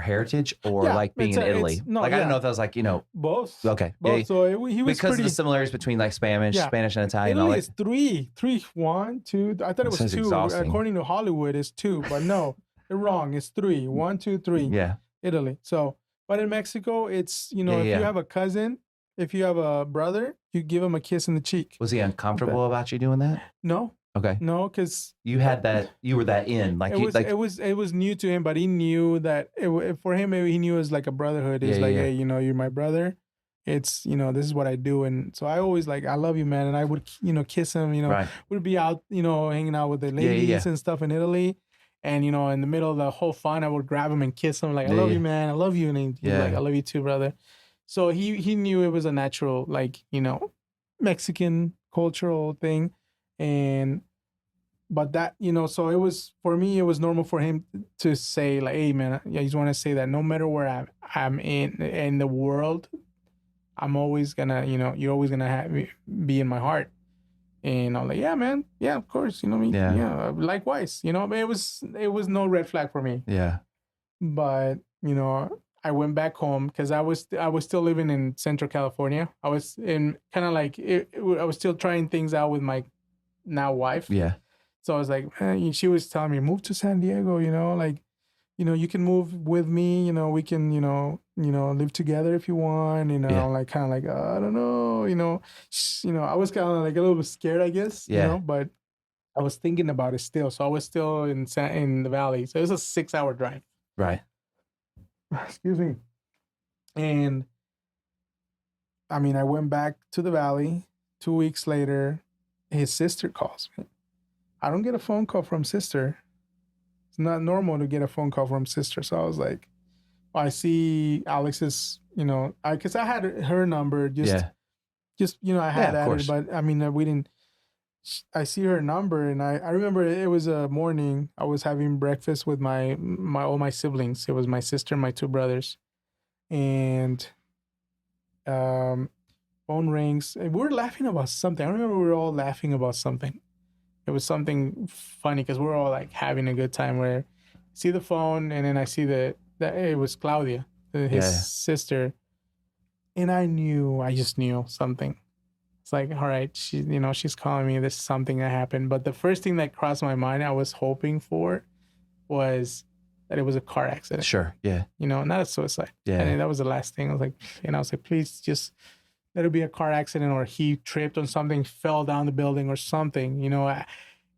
heritage, or like being in Italy? I didn't know if that was like both. Okay, both. Yeah. So he was because of the similarities between like Spanish and Italian. Italy is three. 1, 2. I thought it was 2. Exhausting. According to Hollywood, it's 2, but no, they're wrong. It's 3. 1, 2, 3. Yeah, Italy. So, but in Mexico, it's if you have a cousin, if you have a brother, you give him a kiss in the cheek. Was he uncomfortable about you doing that? No. Okay. No, because you were that in, like it was new to him, but he knew that for him, he knew it was like a brotherhood. It's hey, you're my brother. It's this is what I do, and so I always like, I love you, man, and I would kiss him. Right. We'd be out hanging out with the ladies and stuff in Italy, and in the middle of the whole fun, I would grab him and kiss him like, I love you, man, I love you, and he'd be like, I love you too, brother. So he knew it was a natural, like Mexican cultural thing. But that, so it was, for me, it was normal for him to say like, hey man, I just want to say that no matter where I'm in the world, I'm always gonna, you're always gonna be in my heart. And I'm like, yeah, man. Yeah, of course. Yeah. Likewise, but it was no red flag for me. Yeah. But, I went back home because I was still living in Central California. I was in kind of like, I was still trying things out with my now wife. Yeah. So I was like, she was telling me, move to San Diego, you can move with me, we can, live together if you want, like kind of like, I don't know, I was kind of like a little bit scared, I guess, but I was thinking about it still. So I was still in the valley. So it was a 6-hour drive. Right. Excuse me. And I mean, I went back to the valley. 2 weeks later, his sister calls me. I don't get a phone call from sister. It's not normal to get a phone call from sister. So I was like, I see Alex's, because I had her number just I had added, but I mean, we didn't. I see her number, and I remember it was a morning. I was having breakfast with my all my siblings. It was my sister and my 2 brothers, and phone rings. And we were laughing about something. I remember we were all laughing about something. It was something funny because we're all like having a good time. Where I see the phone, and then I see that it was Claudia, his sister, and I just knew something. It's like, all right, she's calling me. This is something that happened. But the first thing that crossed my mind, I was hoping for, was that it was a car accident. Sure, yeah. Not a suicide. Yeah. And that was the last thing. I was like, please just let it be a car accident, or he tripped on something, fell down the building or something.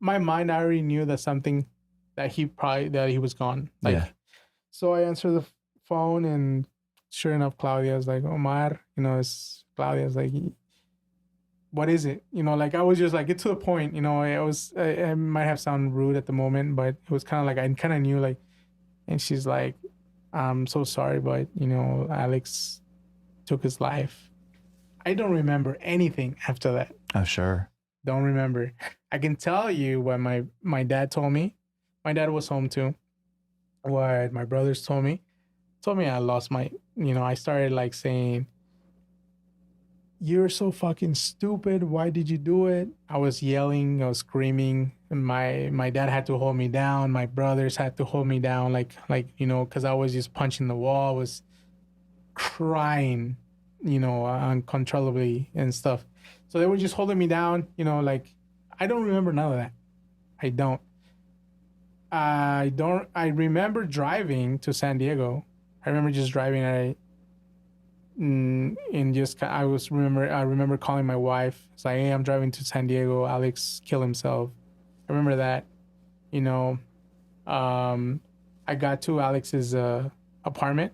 My mind, I already knew that he was gone. So I answered the phone, and sure enough, Claudia was like, Omar, it's Claudia. Was like, what is it? I was just like, get to the point. I might have sounded rude at the moment, but it was kind of like, I kind of knew, and she's like, I'm so sorry, but Alex took his life. I don't remember anything after that. Oh, sure. Don't remember. I can tell you what my dad told me. My dad was home too. What my brothers told me I lost my, I started saying, you're so fucking stupid. Why did you do it? I was yelling, I was screaming. My dad had to hold me down. My brothers had to hold me down, because I was just punching the wall. I was crying, uncontrollably and stuff. So they were just holding me down, you know, like I don't remember none of that. I don't. I remember driving to San Diego. I remember just driving. I remember calling my wife. It's like, hey, I'm driving to San Diego. Alex killed himself. I remember that. You know, I got to Alex's apartment.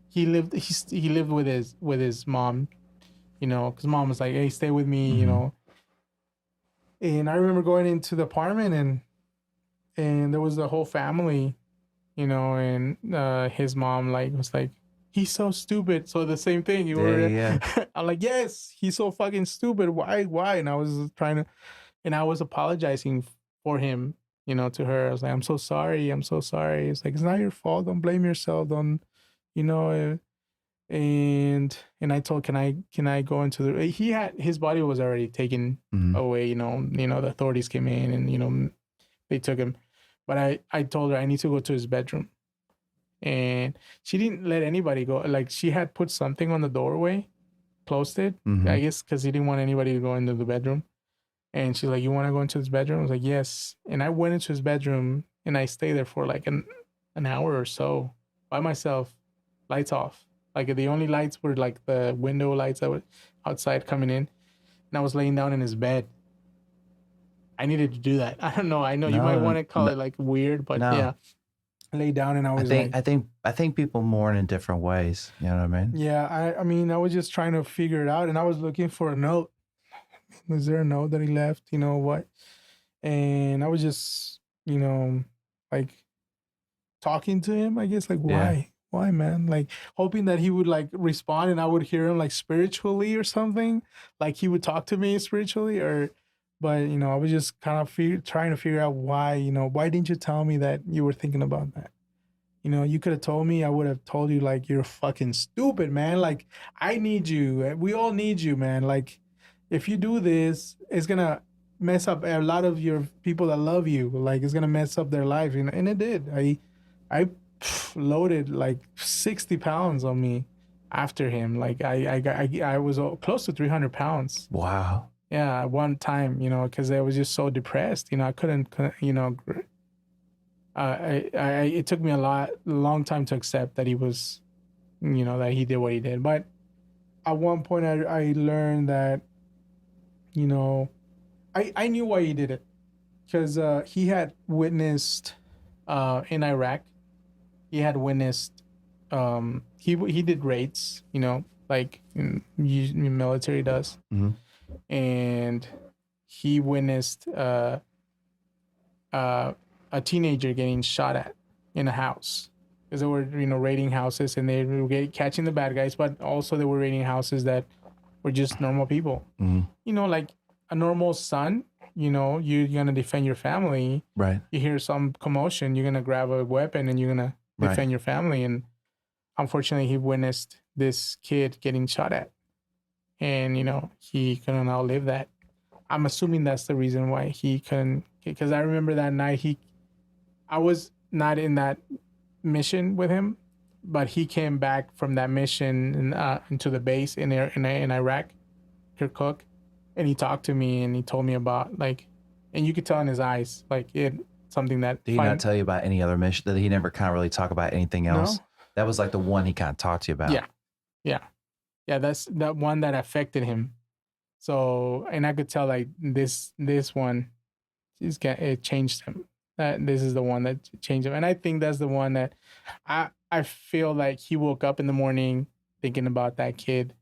He lived with his mom. You know, because mom was like, hey, stay with me. You know. And I remember going into the apartment and there was the whole family, you know, and his mom was like, he's so stupid. So the same thing. I'm like, yes, he's so fucking stupid. Why? And I was apologizing for him, you know, to her. I was like, I'm so sorry. It's like, it's not your fault. Don't blame yourself. Don't, you know. And I told, can I go into his body was already taken away. You know, the authorities came in and, you know, they took him. But I told her I need to go to his bedroom. And she didn't let anybody go. Like, she had put something on the doorway, closed it, I guess because he didn't want anybody to go into the bedroom. And she's like, you want to go into his bedroom? I was like, yes. And I went into his bedroom and I stayed there for like an hour or so by myself, lights off. Like, the only lights were like the window lights that were outside coming in. And I was laying down in his bed. I needed to do that. I don't know. I know you might want to call it like weird, but yeah. I lay down and I was I think people mourn in different ways. You know what I mean? Yeah. I mean, I was just trying to figure it out and I was looking for a note. Was there a note that he left? You know what? And I was just, you know, like talking to him, I guess, like, why? Yeah. Why, man? Like, hoping that he would like respond and I would hear him like spiritually or something. Like, he would talk to me spiritually but, you know, I was just kind of trying to figure out why, you know, why didn't you tell me that you were thinking about that? You know, you could have told me. I would have told you, like, you're fucking stupid, man. Like, I need you. We all need you, man. Like, if you do this, it's going to mess up a lot of your people that love you. Like, it's going to mess up their life. You know? And it did. I loaded like 60 pounds on me after him. Like, I was close to 300 pounds. Wow. Yeah, at one time, you know, because I was just so depressed. You know, I couldn't, you know, it took me a long time to accept that he was, you know, that he did what he did. But at one point, I learned that, you know, I knew why he did it, because he had witnessed in Iraq. He had witnessed. He did raids, you know, like military does. Mm-hmm. And he witnessed a teenager getting shot at in a house, because they were, you know, raiding houses and they were catching the bad guys, but also they were raiding houses that were just normal people. Mm-hmm. You know, like a normal son, you know, you're gonna defend your family. Right. You hear some commotion, you're gonna grab a weapon and you're gonna defend your family. And unfortunately, he witnessed this kid getting shot at. And, you know, he couldn't outlive that. I'm assuming that's the reason why he couldn't, because I remember that night I was not in that mission with him, but he came back from that mission into the base in Iraq, Kirkuk, and he talked to me and he told me about, like, and you could tell in his eyes, like, something that. Did he not tell you about any other mission? That he never kind of really talk about anything else? No? That was like the one he kind of talked to you about. Yeah, that's that one that affected him. So, and I could tell, like, this one, it changed him. This is the one that changed him. And I think that's the one that I feel like he woke up in the morning thinking about that kid.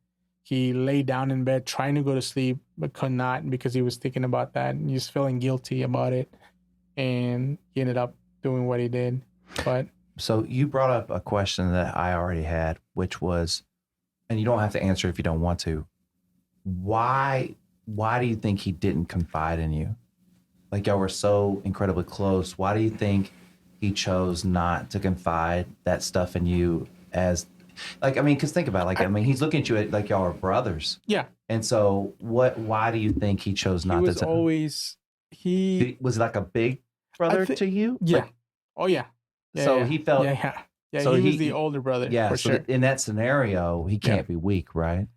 He lay down in bed trying to go to sleep, but could not because he was thinking about that and he's feeling guilty about it. And he ended up doing what he did. But so you brought up a question that I already had, which was, and you don't have to answer if you don't want to, why do you think he didn't confide in you? Like, y'all were so incredibly close. Why do you think he chose not to confide that stuff in you? As, like, I mean, because think about it, like, I mean, he's looking at you like y'all are brothers. Yeah. And so why do you think he chose not to? Was he like a big brother to you? Yeah. Like, oh yeah. So he felt. Yeah, so he was the older brother. Yeah, for so sure. In that scenario, he can't be weak, right?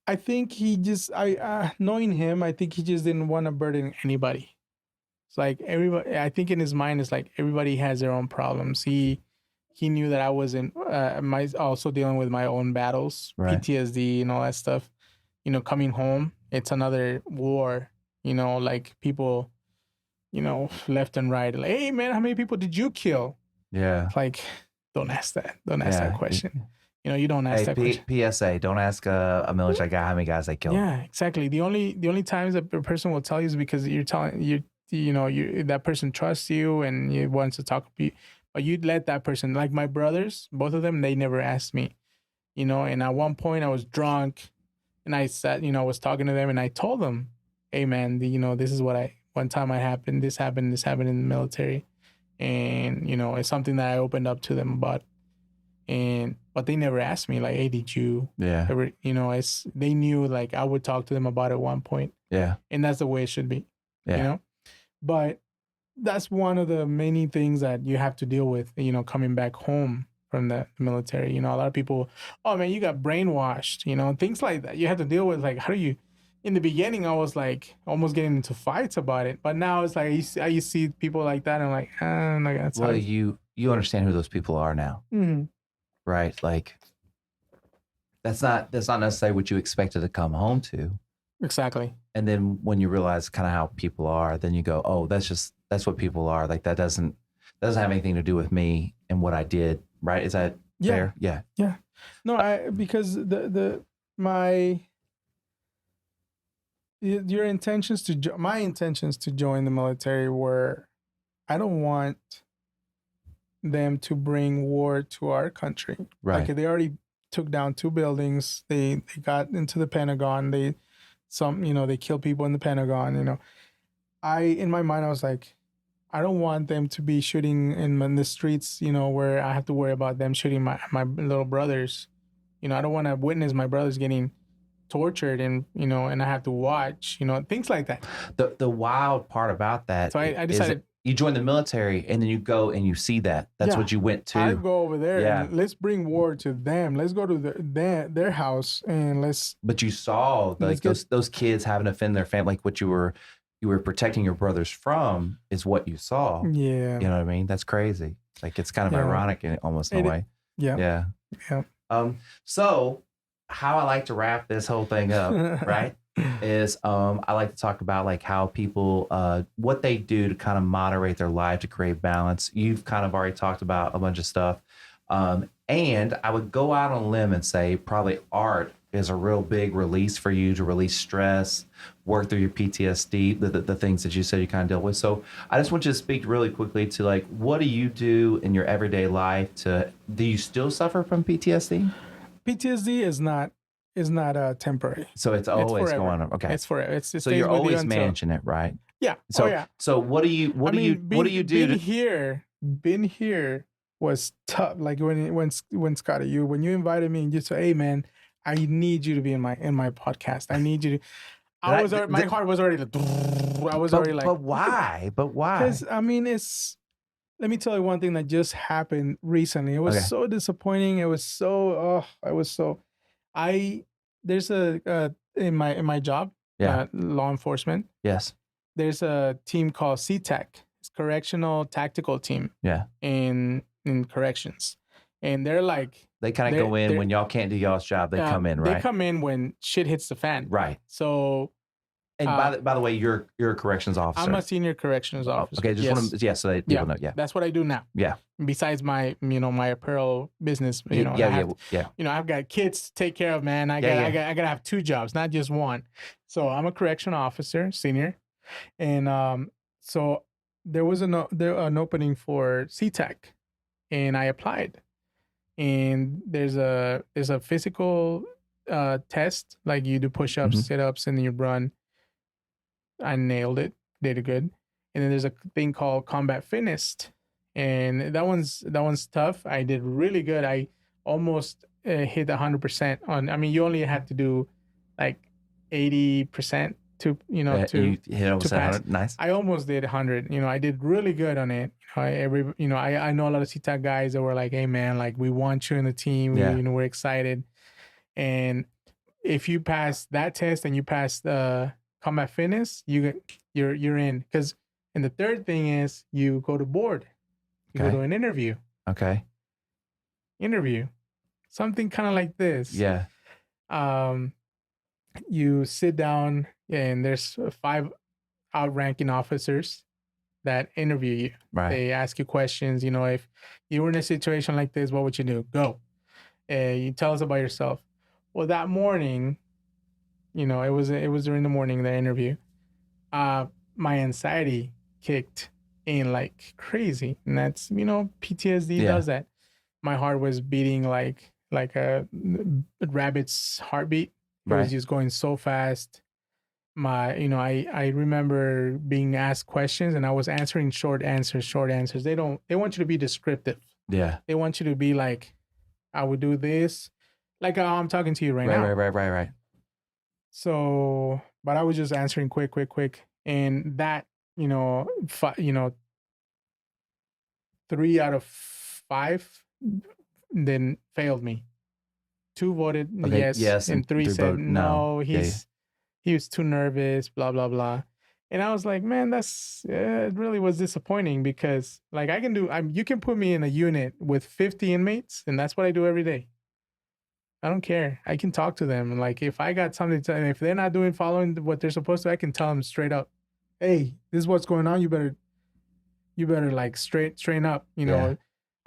I think he just, knowing him, I think he just didn't want to burden anybody. It's like everybody, I think in his mind, it's like everybody has their own problems. He knew that I wasn't, also dealing with my own battles, Right. PTSD and all that stuff. You know, coming home, it's another war, you know, like people, you know, left and right. Like, hey, man, how many people did you kill? Yeah. It's like, don't ask that. Don't ask that question. You know, you don't ask Hey, that question. PSA, don't ask a military guy how many guys they killed. Yeah, exactly. The only times that a person will tell you is because you're telling you that person trusts you and you wants to talk to you, but you'd let that person, like my brothers, both of them, they never asked me, you know. And at one point I was drunk, and I sat, you know, I was talking to them, and I told them, hey man, you know, this is what one time this happened in the military, and you know, it's something that I opened up to them about. But they never asked me like, hey, did you ever, you know, they knew like I would talk to them about it at one point. Yeah. And that's the way it should be. Yeah. You know? But that's one of the many things that you have to deal with, you know, coming back home from the military. You know, a lot of people, oh man, you got brainwashed, you know, things like that. You have to deal with like, how do you, in the beginning, I was like almost getting into fights about it. But now it's like, you see people like that, and I'm like, that's well, you understand who those people are now. Mm-hmm. Right? Like that's not necessarily what you expected to come home to. Exactly. And then when you realize kind of how people are, then you go, oh, that's what people are. Like that doesn't have anything to do with me and what I did. Right? Is that fair? Yeah. Yeah. No, because my intentions to join the military were, I don't want them to bring war to our country. Right. Like they already took down 2 buildings. They got into the Pentagon. They killed people in the Pentagon. You know, in my mind I was like, I don't want them to be shooting in the streets. You know, where I have to worry about them shooting my little brothers. You know, I don't want to witness my brothers getting tortured, and you know, and I have to watch. You know, things like that. The wild part about that. So I decided. You join the military and then you go and you see that. That's what you went to. I go over there and let's bring war to them. Let's go to their house and let's. But you saw like those kids having to defend their family. Like what you were protecting your brothers from is what you saw. Yeah. You know what I mean? That's crazy. Like it's kind of ironic in almost in a way. Yeah. Yeah. So how I like to wrap this whole thing up, right? Is I like to talk about like how people what they do to kind of moderate their life to create balance. You've kind of already talked about a bunch of stuff, and I would go out on a limb and say probably art is a real big release for you to release stress, work through your PTSD, the things that you said you kind of deal with. So I just want you to speak really quickly to like, what do you do in your everyday life do you still suffer from PTSD? PTSD is not temporary. So it's always going on. Okay. It's forever. So you're always managing it, right? Yeah. So So what do you do? Being here was tough. Like when Scotty, when you invited me and you said, hey man, I need you to be in my podcast. I need you to. My heart was already like. I was already like. But why? Because I mean, let me tell you one thing that just happened recently. It was so disappointing. It was so. There's in my job, law enforcement. Yes. There's a team called CTAC. It's Correctional Tactical Team. Yeah. In corrections, and they're like. They kind of go in when y'all can't do y'all's job. They come in, right? They come in when shit hits the fan. Right. So. And by the way, you're a corrections officer. I'm a senior corrections officer. Okay, so that people know. Yeah. That's what I do now. Yeah. Besides my apparel business, I've got kids to take care of, man. I gotta have 2 jobs, not just one. So I'm a correction officer, senior, and so there was an opening for CTAC, and I applied, and there's a physical test, like you do push-ups, sit-ups, and then you run. I nailed it, did it good. And then there's a thing called combat fitness, and that one's tough. I did really good. I almost hit 100% on. I mean, you only have to do like 80% to you hit almost 100. Nice. I almost did 100. I did really good on it. I know a lot of CTAC guys that were like, "Hey man, like we want you in the team. We're excited." And if you pass that test and you pass the combat fitness, you're in. Because and the third thing is you go to board. You go to an interview. Okay. Interview. Something kind of like this. Yeah. You sit down and there's 5 outranking officers that interview you. Right. They ask you questions. You know, if you were in a situation like this, what would you do? Go. You tell us about yourself. Well, that morning, you know, it was during the morning, the interview. My anxiety kicked in like crazy, and that's, you know, PTSD does that. My heart was beating like a rabbit's heartbeat. It was just going so fast. I remember being asked questions and I was answering short answers. They want you to be descriptive. Yeah. They want you to be like, I would do this. Like how I'm talking to you right now. Right. So, but I was just answering quick. And that, 3 out of 5 then failed me. 2 voted yes, and 3 said no. He was too nervous, blah, blah, blah. And I was like, man, it really was disappointing because like you can put me in a unit with 50 inmates and that's what I do every day. I don't care. I can talk to them. And like, if I got something to tell them, if they're not following what they're supposed to, I can tell them straight up, hey, this is what's going on. You better like straighten up, you know.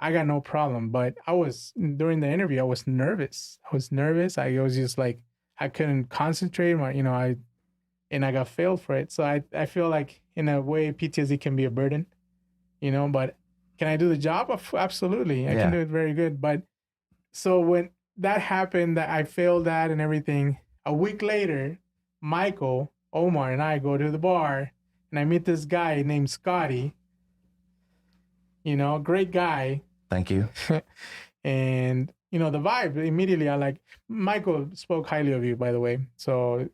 I got no problem. But during the interview, I was nervous. I was just like, I couldn't concentrate. I got failed for it. So I feel like in a way PTSD can be a burden, you know, but can I do the job? Absolutely. I can do it very good. But so when that happened, that I failed that and everything, a week later, Michael, Omar, and I go to the bar and I meet this guy named Scotty, you know, great guy. Thank you. And, you know, the vibe immediately, Michael spoke highly of you, by the way. So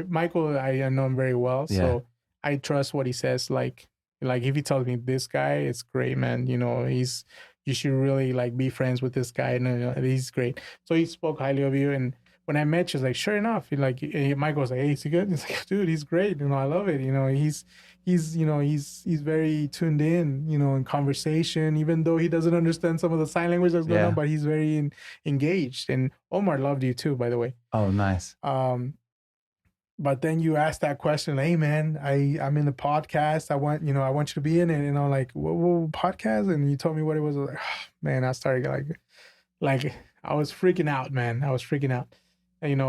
Michael, I know him very well. Yeah. So I trust what he says. Like if he tells me this guy, it's great, man. You know, you should really like be friends with this guy. And he's great. So he spoke highly of you. And when I met you, I was like, sure enough, Michael was like, hey, is he good? He's like, dude, he's great. You know, I love it. You know, he's very tuned in conversation, even though he doesn't understand some of the sign language that's going on, but he's very engaged. And Omar loved you too, by the way. Oh, nice. But then you asked that question, hey man, I'm in the podcast. I want you to be in it. And I'm like, what podcast? And you told me what it was. I was like, oh, man, I started like I was freaking out, man. I was freaking out,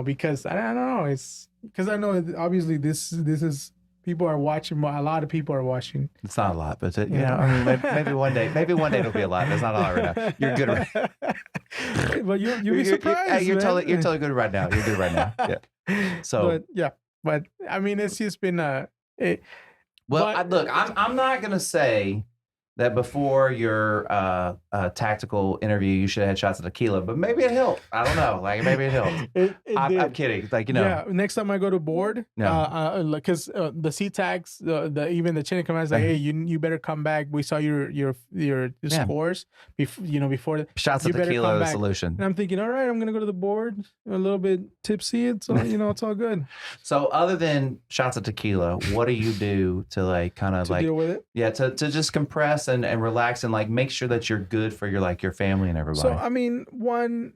because I don't know. It's because I know obviously this is, people are watching. A lot of people are watching. It's not a lot, but I mean, maybe one day it'll be a lot. It's not a lot right now. You're good right now. But you'll be surprised. You're totally good right now. You're good right now. Yeah. So but I mean, it's just been look, I'm not gonna say that before your tactical interview you should have had shots of tequila, but maybe it helped. I don't know. Like maybe it helped. I'm kidding. Like Yeah. Next time I go to board, because the C-tags, even the chain of command is like, hey, you better come back. We saw your scores before shots of tequila are the solution. And I'm thinking, all right, I'm gonna go to the board a little bit tipsy. It's all it's all good. So other than shots of tequila, what do you do to like kind of like deal with it? Yeah, to just compress and relax and like make sure that you're good for your family and everybody. So I mean, one,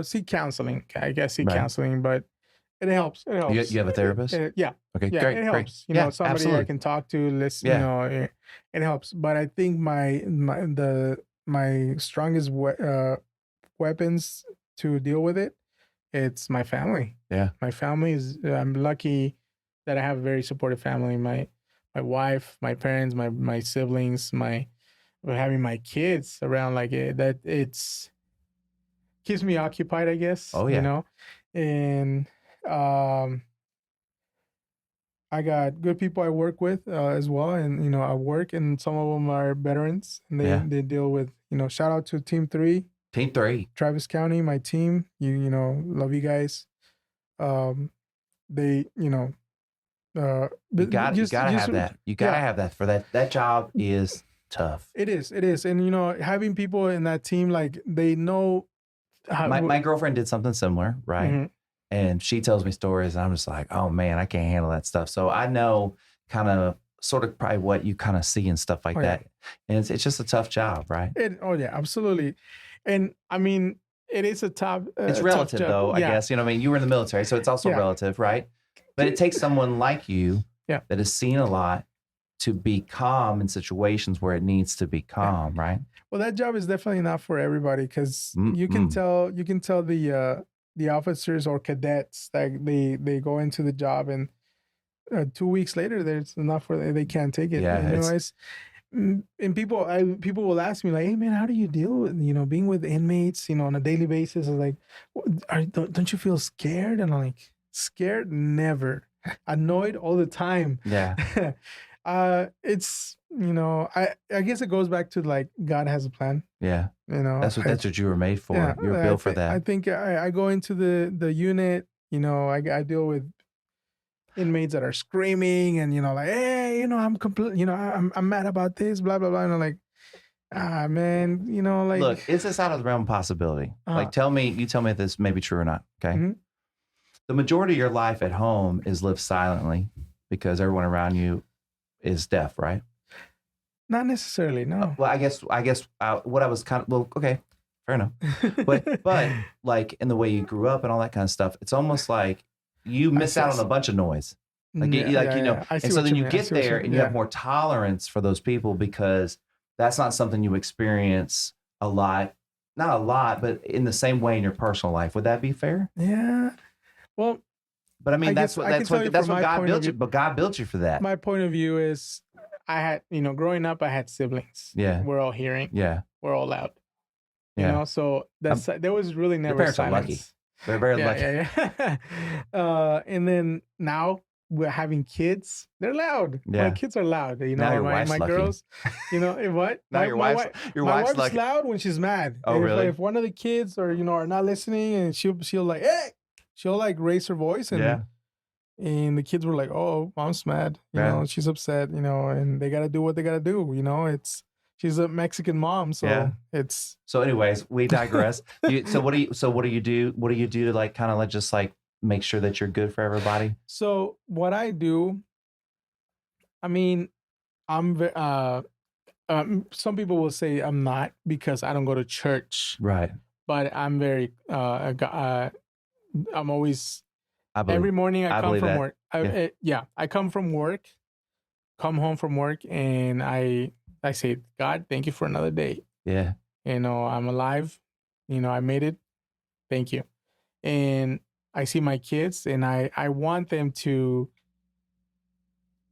seek counseling. I guess counseling, but it helps. It helps. You have a therapist? Yeah. Okay. Yeah, great. It helps. Great. Somebody absolutely. I can talk to. Listen. It helps. But I think my strongest weapons to deal with it, it's my family. Yeah. My family is. I'm lucky that I have a very supportive family. My wife, my parents, my siblings, having my kids around like that, it's keeps me occupied, I guess. Oh yeah. And I got good people I work with as well, and I work, and some of them are veterans, and they deal with shout out to Team 3. Team 3. Travis County, my team. Love you guys. They you gotta have that. You gotta have that for that. That job is tough. It is. And having people in that team, like they know My girlfriend did something similar, right? Mhm. And she tells me stories, and I'm just like, oh man, I can't handle that stuff. So I know kind of sort of probably what you kind of see and stuff like Oh, yeah. that. And it's just a tough job, right? Oh yeah, absolutely. And I mean, it is a It's tough relative job. though, I Yeah. guess. You know what I mean? You were in the military, so it's also Yeah. relative, right? But it takes someone like you Yeah. that has seen a lot to be calm in situations where it needs to be calm, right? Well, that job is definitely not for everybody because you can tell the officers or cadets that they go into the job and 2 weeks later there's enough for they can't take it. Yeah, You know, and people will ask me like, hey man, how do you deal with being with inmates on a daily basis? I'm like, don't you feel scared? And I'm like, scared? Never. Annoyed all the time. Yeah. It's I guess it goes back to like God has a plan. Yeah. That's what you were made for. Yeah, You were built for that. I think I go into the unit. I deal with inmates that are screaming and like, hey, I'm complete. I'm mad about this, blah blah blah. And I'm like, man, like, look, is this out of the realm of possibility? Like, tell me if this may be true or not. Okay. Mhm. The majority of your life at home is lived silently because everyone around you is deaf, right? Not necessarily, no. Well, I guess what I was okay, fair enough. But like in the way you grew up and all that kind of stuff, it's almost like you miss out on a bunch of noise. Like, and so then you get there and you have more tolerance for those people because that's not something you experience a lot. Not a lot, but in the same way in your personal life. Would that be fair? Yeah. Well, but I mean, that's what God built you. But God built you for that. My point of view is, I had, growing up, I had siblings. Yeah. We're all hearing. Yeah. We're all loud. Yeah. So there was really never parents silence. are lucky. They're very lucky. Yeah. And then now we're having kids. They're loud. Yeah. My kids are loud. Now your wife's my lucky. girls. What? Now your wife's wife's lucky. loud when she's mad. Oh, really? If one of the kids are not listening, and she'll like, hey, she'll like raise her voice and the kids were like, oh, mom's mad. She's upset. And they gotta do what they gotta do. She's a Mexican mom, so it's. So, anyways, we digress. So what do you do? What do you do to like kind of just like make sure that you're good for everybody? So what I do, I mean, I'm some people will say I'm not because I don't go to church, right? But I'm very I'm always. Every morning I come from work. I come from work, come home from work, and I say, God, thank you for another day. Yeah. I'm alive. I made it. Thank you. And I see my kids and I want them to,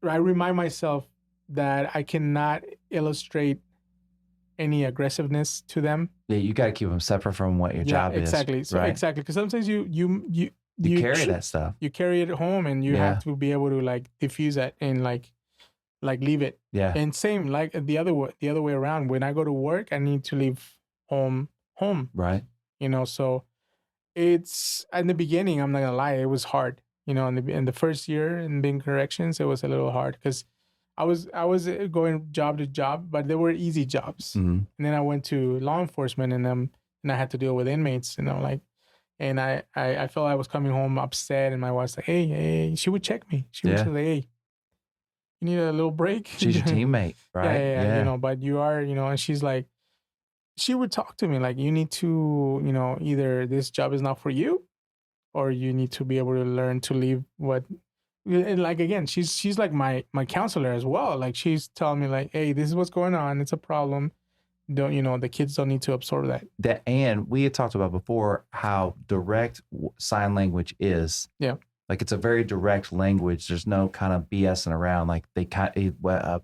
I remind myself that I cannot illustrate any aggressiveness to them. Yeah, you got to keep them separate from what your job is. Exactly. So exactly. Because sometimes you carry that stuff. You carry it home and you have to be able to like diffuse that and like leave it. Yeah. And same like the other way around. When I go to work, I need to leave home. Right. So it's in the beginning, I'm not gonna lie, it was hard. In the first year in being corrections, it was a little hard because I was going job to job, but they were easy jobs. Mm-hmm. And then I went to law enforcement and I had to deal with inmates, and I felt I was coming home upset, and my wife's like, hey, she would check me. She would say, hey, you need a little break. She's your teammate, right? Yeah. But you are, and she's like, she would talk to me like, you need to, either this job is not for you, or you need to be able to learn to leave what. And like again, she's like my counselor as well. Like she's telling me like, hey, this is what's going on. It's a problem. Don't the kids don't need to absorb that. And we had talked about before how direct sign language is. Yeah. Like it's a very direct language. There's no kind of BSing around. Like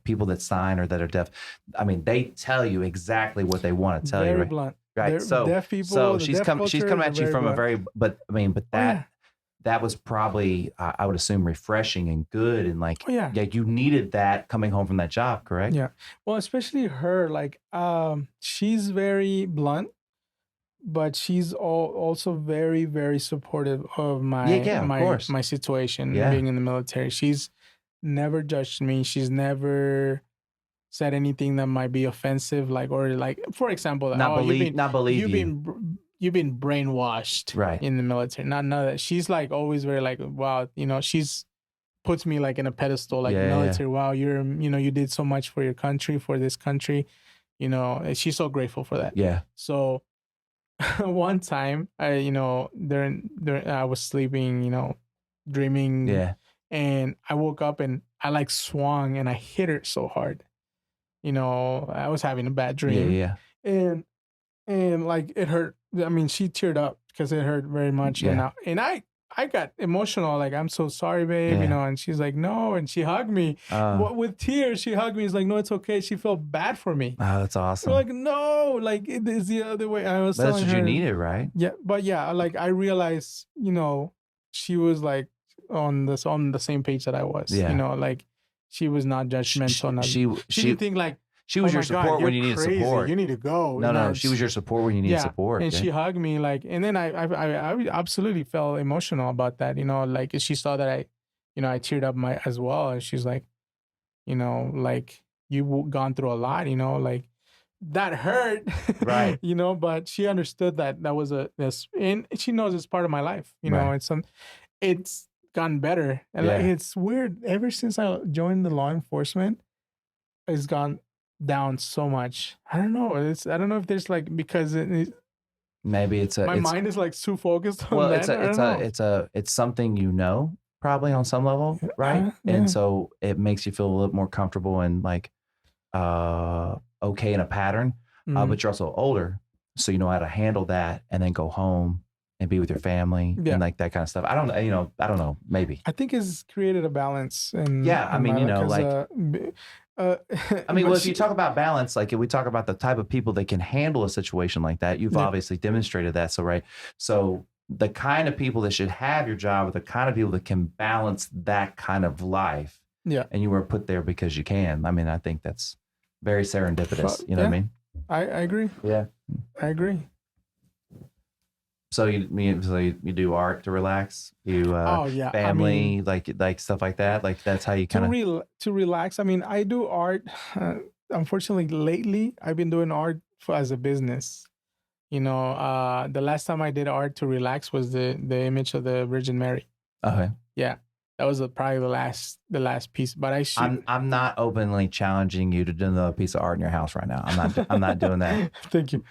people that sign or that are deaf, I mean, they tell you exactly what they want to tell you. Right? Blunt. Right. So deaf people. So she's coming at you from blunt. That was probably, I would assume, refreshing and good. And like, you needed that coming home from that job, correct? Yeah. Well, especially her, like, she's very blunt, but she's also very, very supportive of my situation being in the military. She's never judged me. She's never said anything that might be offensive, for example, not believe you. You've been you've been brainwashed Right. in the military. Not none of that. She's like always very like, wow, she's puts me like in a pedestal, like military. Wow, you did so much for your country, for this country. And she's so grateful for that. Yeah. So one time during I was sleeping, dreaming. Yeah. And I woke up and I like swung and I hit her so hard. I was having a bad dream. Yeah. And like it hurt. I mean, she teared up because it hurt very much. Yeah. And I got emotional. Like, I'm so sorry, babe. And she's like, no. And she hugged me with tears. She hugged me. It's like, no, it's okay. She felt bad for me. Oh, that's awesome. We're like, no, like it is the other way. I was But that's telling what her, you needed, right? Yeah, but yeah, like I realized, she was like on the same page that I was. Yeah. Like she was not judgmental. She didn't think like she was oh your my God, support when you you're needed crazy. support. You need to go. No, she was your support when you needed support. And she hugged me and then I absolutely felt emotional about that. Like she saw that I teared up as well, and she's like, like you've gone through a lot. Like that hurt, right? But she understood that was and she knows it's part of my life. Right. It's gotten better, and like it's weird. Ever since I joined the law enforcement, it's gone down so much. I don't know. I don't know if there's like because maybe it's my mind is like too focused on that. It's something probably on some level, right? Yeah. And so it makes you feel a little more comfortable and like okay in a pattern. But you're also older, so you know how to handle that and then go home and be with your family and like that kind of stuff. I don't know, maybe. I think it's created a balance. And if you talk about balance, like if we talk about the type of people that can handle a situation like that, you've obviously demonstrated that. So, right. So the kind of people that should have your job are the kind of people that can balance that kind of life. Yeah. And you were put there because you can. I mean, I think that's very serendipitous. You know what I mean? I agree. Yeah. I agree. So you do art to relax? Family, like stuff like that? Like that's how you kind of... To relax. I mean, I do art. Unfortunately, lately, I've been doing art as a business. The last time I did art to relax was the image of the Virgin Mary. Okay. Yeah. That was probably the last piece, but I'm not openly challenging you to do another piece of art in your house right now. I'm not doing that. Thank you.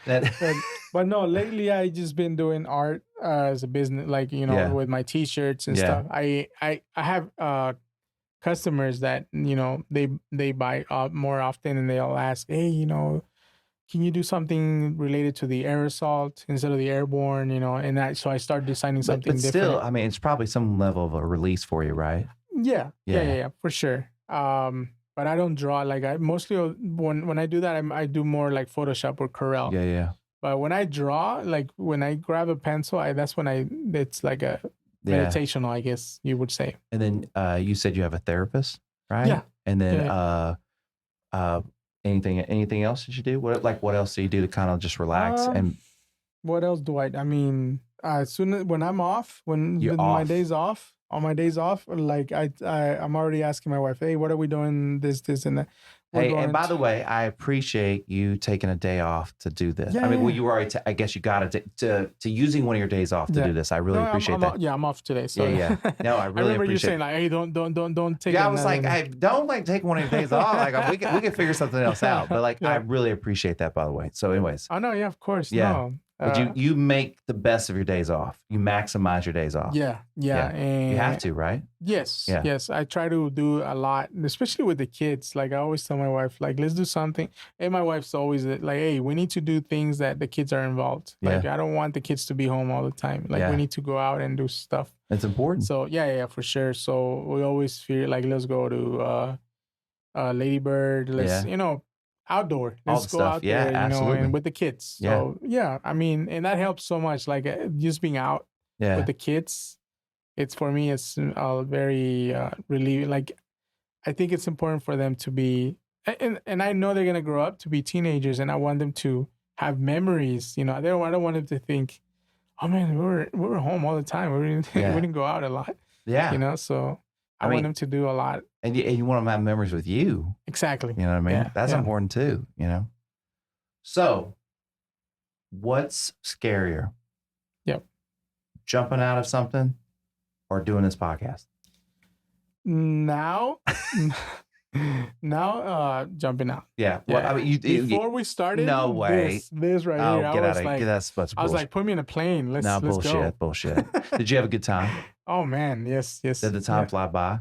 But no, lately I just been doing art as a business, like with my T-shirts and stuff. I have customers that they buy more often, and they'll ask, hey, can you do something related to the air assault instead of the airborne, and so I started designing something different. But still, I mean, it's probably some level of a release for you, right? Yeah, for sure. But I don't draw. Like I mostly, when I do that, I do more like Photoshop or Corel. Yeah. But when I draw, like when I grab a pencil, that's when it's like a meditational, I guess you would say. And then you said you have a therapist, right? Yeah. And then anything else that you do? What else do you do to kind of just relax? And what else do I mean, as soon as when I'm off, my days off, on my days off, like I'm already asking my wife, hey, what are we doing? This and that. And by the way, I appreciate you taking a day off to do this. Yeah, well, you already, I guess you got to using one of your days off to do this. I really appreciate that. I'm off today. So yeah. No, I really remember appreciate you saying like, hey, don't take. Yeah, I was like, hey, don't like take one of your days off. Like we can figure something else out. But like, I really appreciate that, by the way. So, anyways. Oh no, yeah, of course. Yeah. No. But you make the best of your days off. You maximize your days off. Yeah. And you have to, right? Yes. I try to do a lot, especially with the kids. Like I always tell my wife, like, let's do something. And my wife's always like, hey, we need to do things that the kids are involved. Like I don't want the kids to be home all the time. Like we need to go out and do stuff. It's important. So yeah, for sure. So we always feel like, let's go to Lady Bird. Let's outdoor. Let's go out there, absolutely. And with the kids. So I mean, and that helps so much. Like just being out with the kids, it's for me, it's very relieving. Like I think it's important for them to be, and I know they're gonna grow up to be teenagers, and I want them to have memories. I don't want them to think, oh man, we were home all the time. We didn't go out a lot. Yeah. So I want them to do a lot. And you want them to have memories with you. Exactly. You know what I mean? Yeah. That's important too, So what's scarier? Yep. Jumping out of something or doing this podcast? Now, jumping out. Yeah. Well, Yeah. I mean, Before we started, No way. This right Oh, here, get out I was of like, here. That's I was bullshit. like, put me in a plane. Let's go. Bullshit. Did you have a good time? Oh man, yes. Did the time fly by?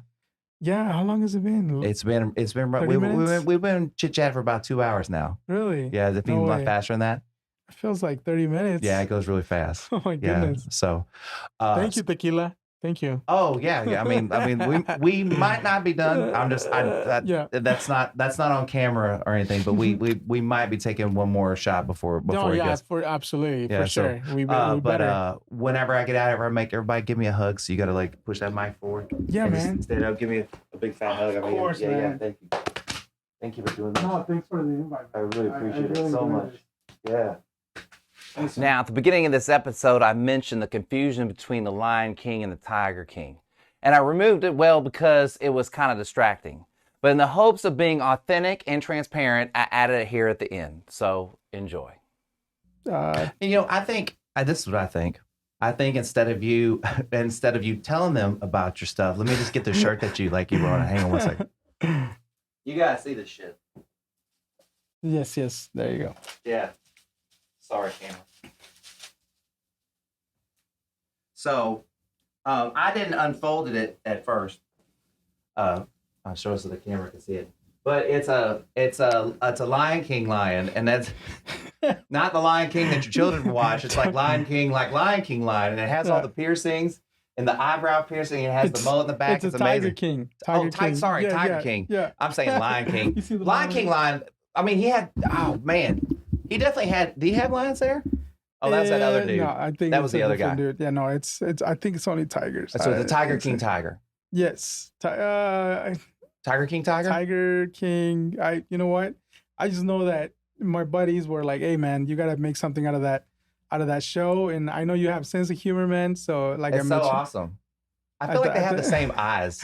Yeah. How long has it been? It's been 30 minutes? we've been chit chat for about 2 hours now. Really? Yeah, is it feeling a lot faster than that? It feels like 30 minutes. Yeah, it goes really fast. Oh my goodness. Yeah. So, Thank you, Tequila. Thank you. Oh yeah. I mean, we might not be done. That's not on camera or anything, but we might be taking one more shot before it gets. Absolutely, Yeah, for so, sure. We better. Whenever I get out of here, I make everybody give me a hug. So you got to like push that mic forward. Yeah, and man. Just stand up, give me a big fat hug. Of course, man. Thank you. Thank you for doing that. No, thanks for the invite. I really appreciate it so much. Yeah. Now, at the beginning of this episode, I mentioned the confusion between the Lion King and the Tiger King. And I removed it, because it was kind of distracting. But in the hopes of being authentic and transparent, I added it here at the end. So, enjoy. I think, this is what I think. I think instead of you telling them about your stuff, let me just get the shirt that you were on. Hang on one second. You gotta see this shit. Yes. There you go. Yeah. Sorry, camera. So, I didn't unfold it at first. I'll show it so the camera can see it. But it's a Lion King lion, and that's not the Lion King that your children watch. It's like Lion King lion, and it has all the piercings and the eyebrow piercing. And it has the mullet in the back. It's amazing. Tiger King. Tiger King. Yeah. I'm saying Lion King. You see the Lion King lion. I mean, he had. Oh man, he definitely had. Do you have lions there? Oh, that's that other dude. No, I think that was the other guy. Dude. Yeah, no, it's. I think it's only tigers. So the Tiger King tiger. Yes. Tiger King tiger. Tiger King. You know what? I just know that my buddies were like, "Hey, man, you gotta make something out of that show." And I know you have sense of humor, man. So it's so awesome. I feel like they have the same eyes.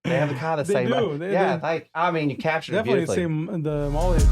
They have kind of the same. They do. You captured it definitely beautifully. The mullet.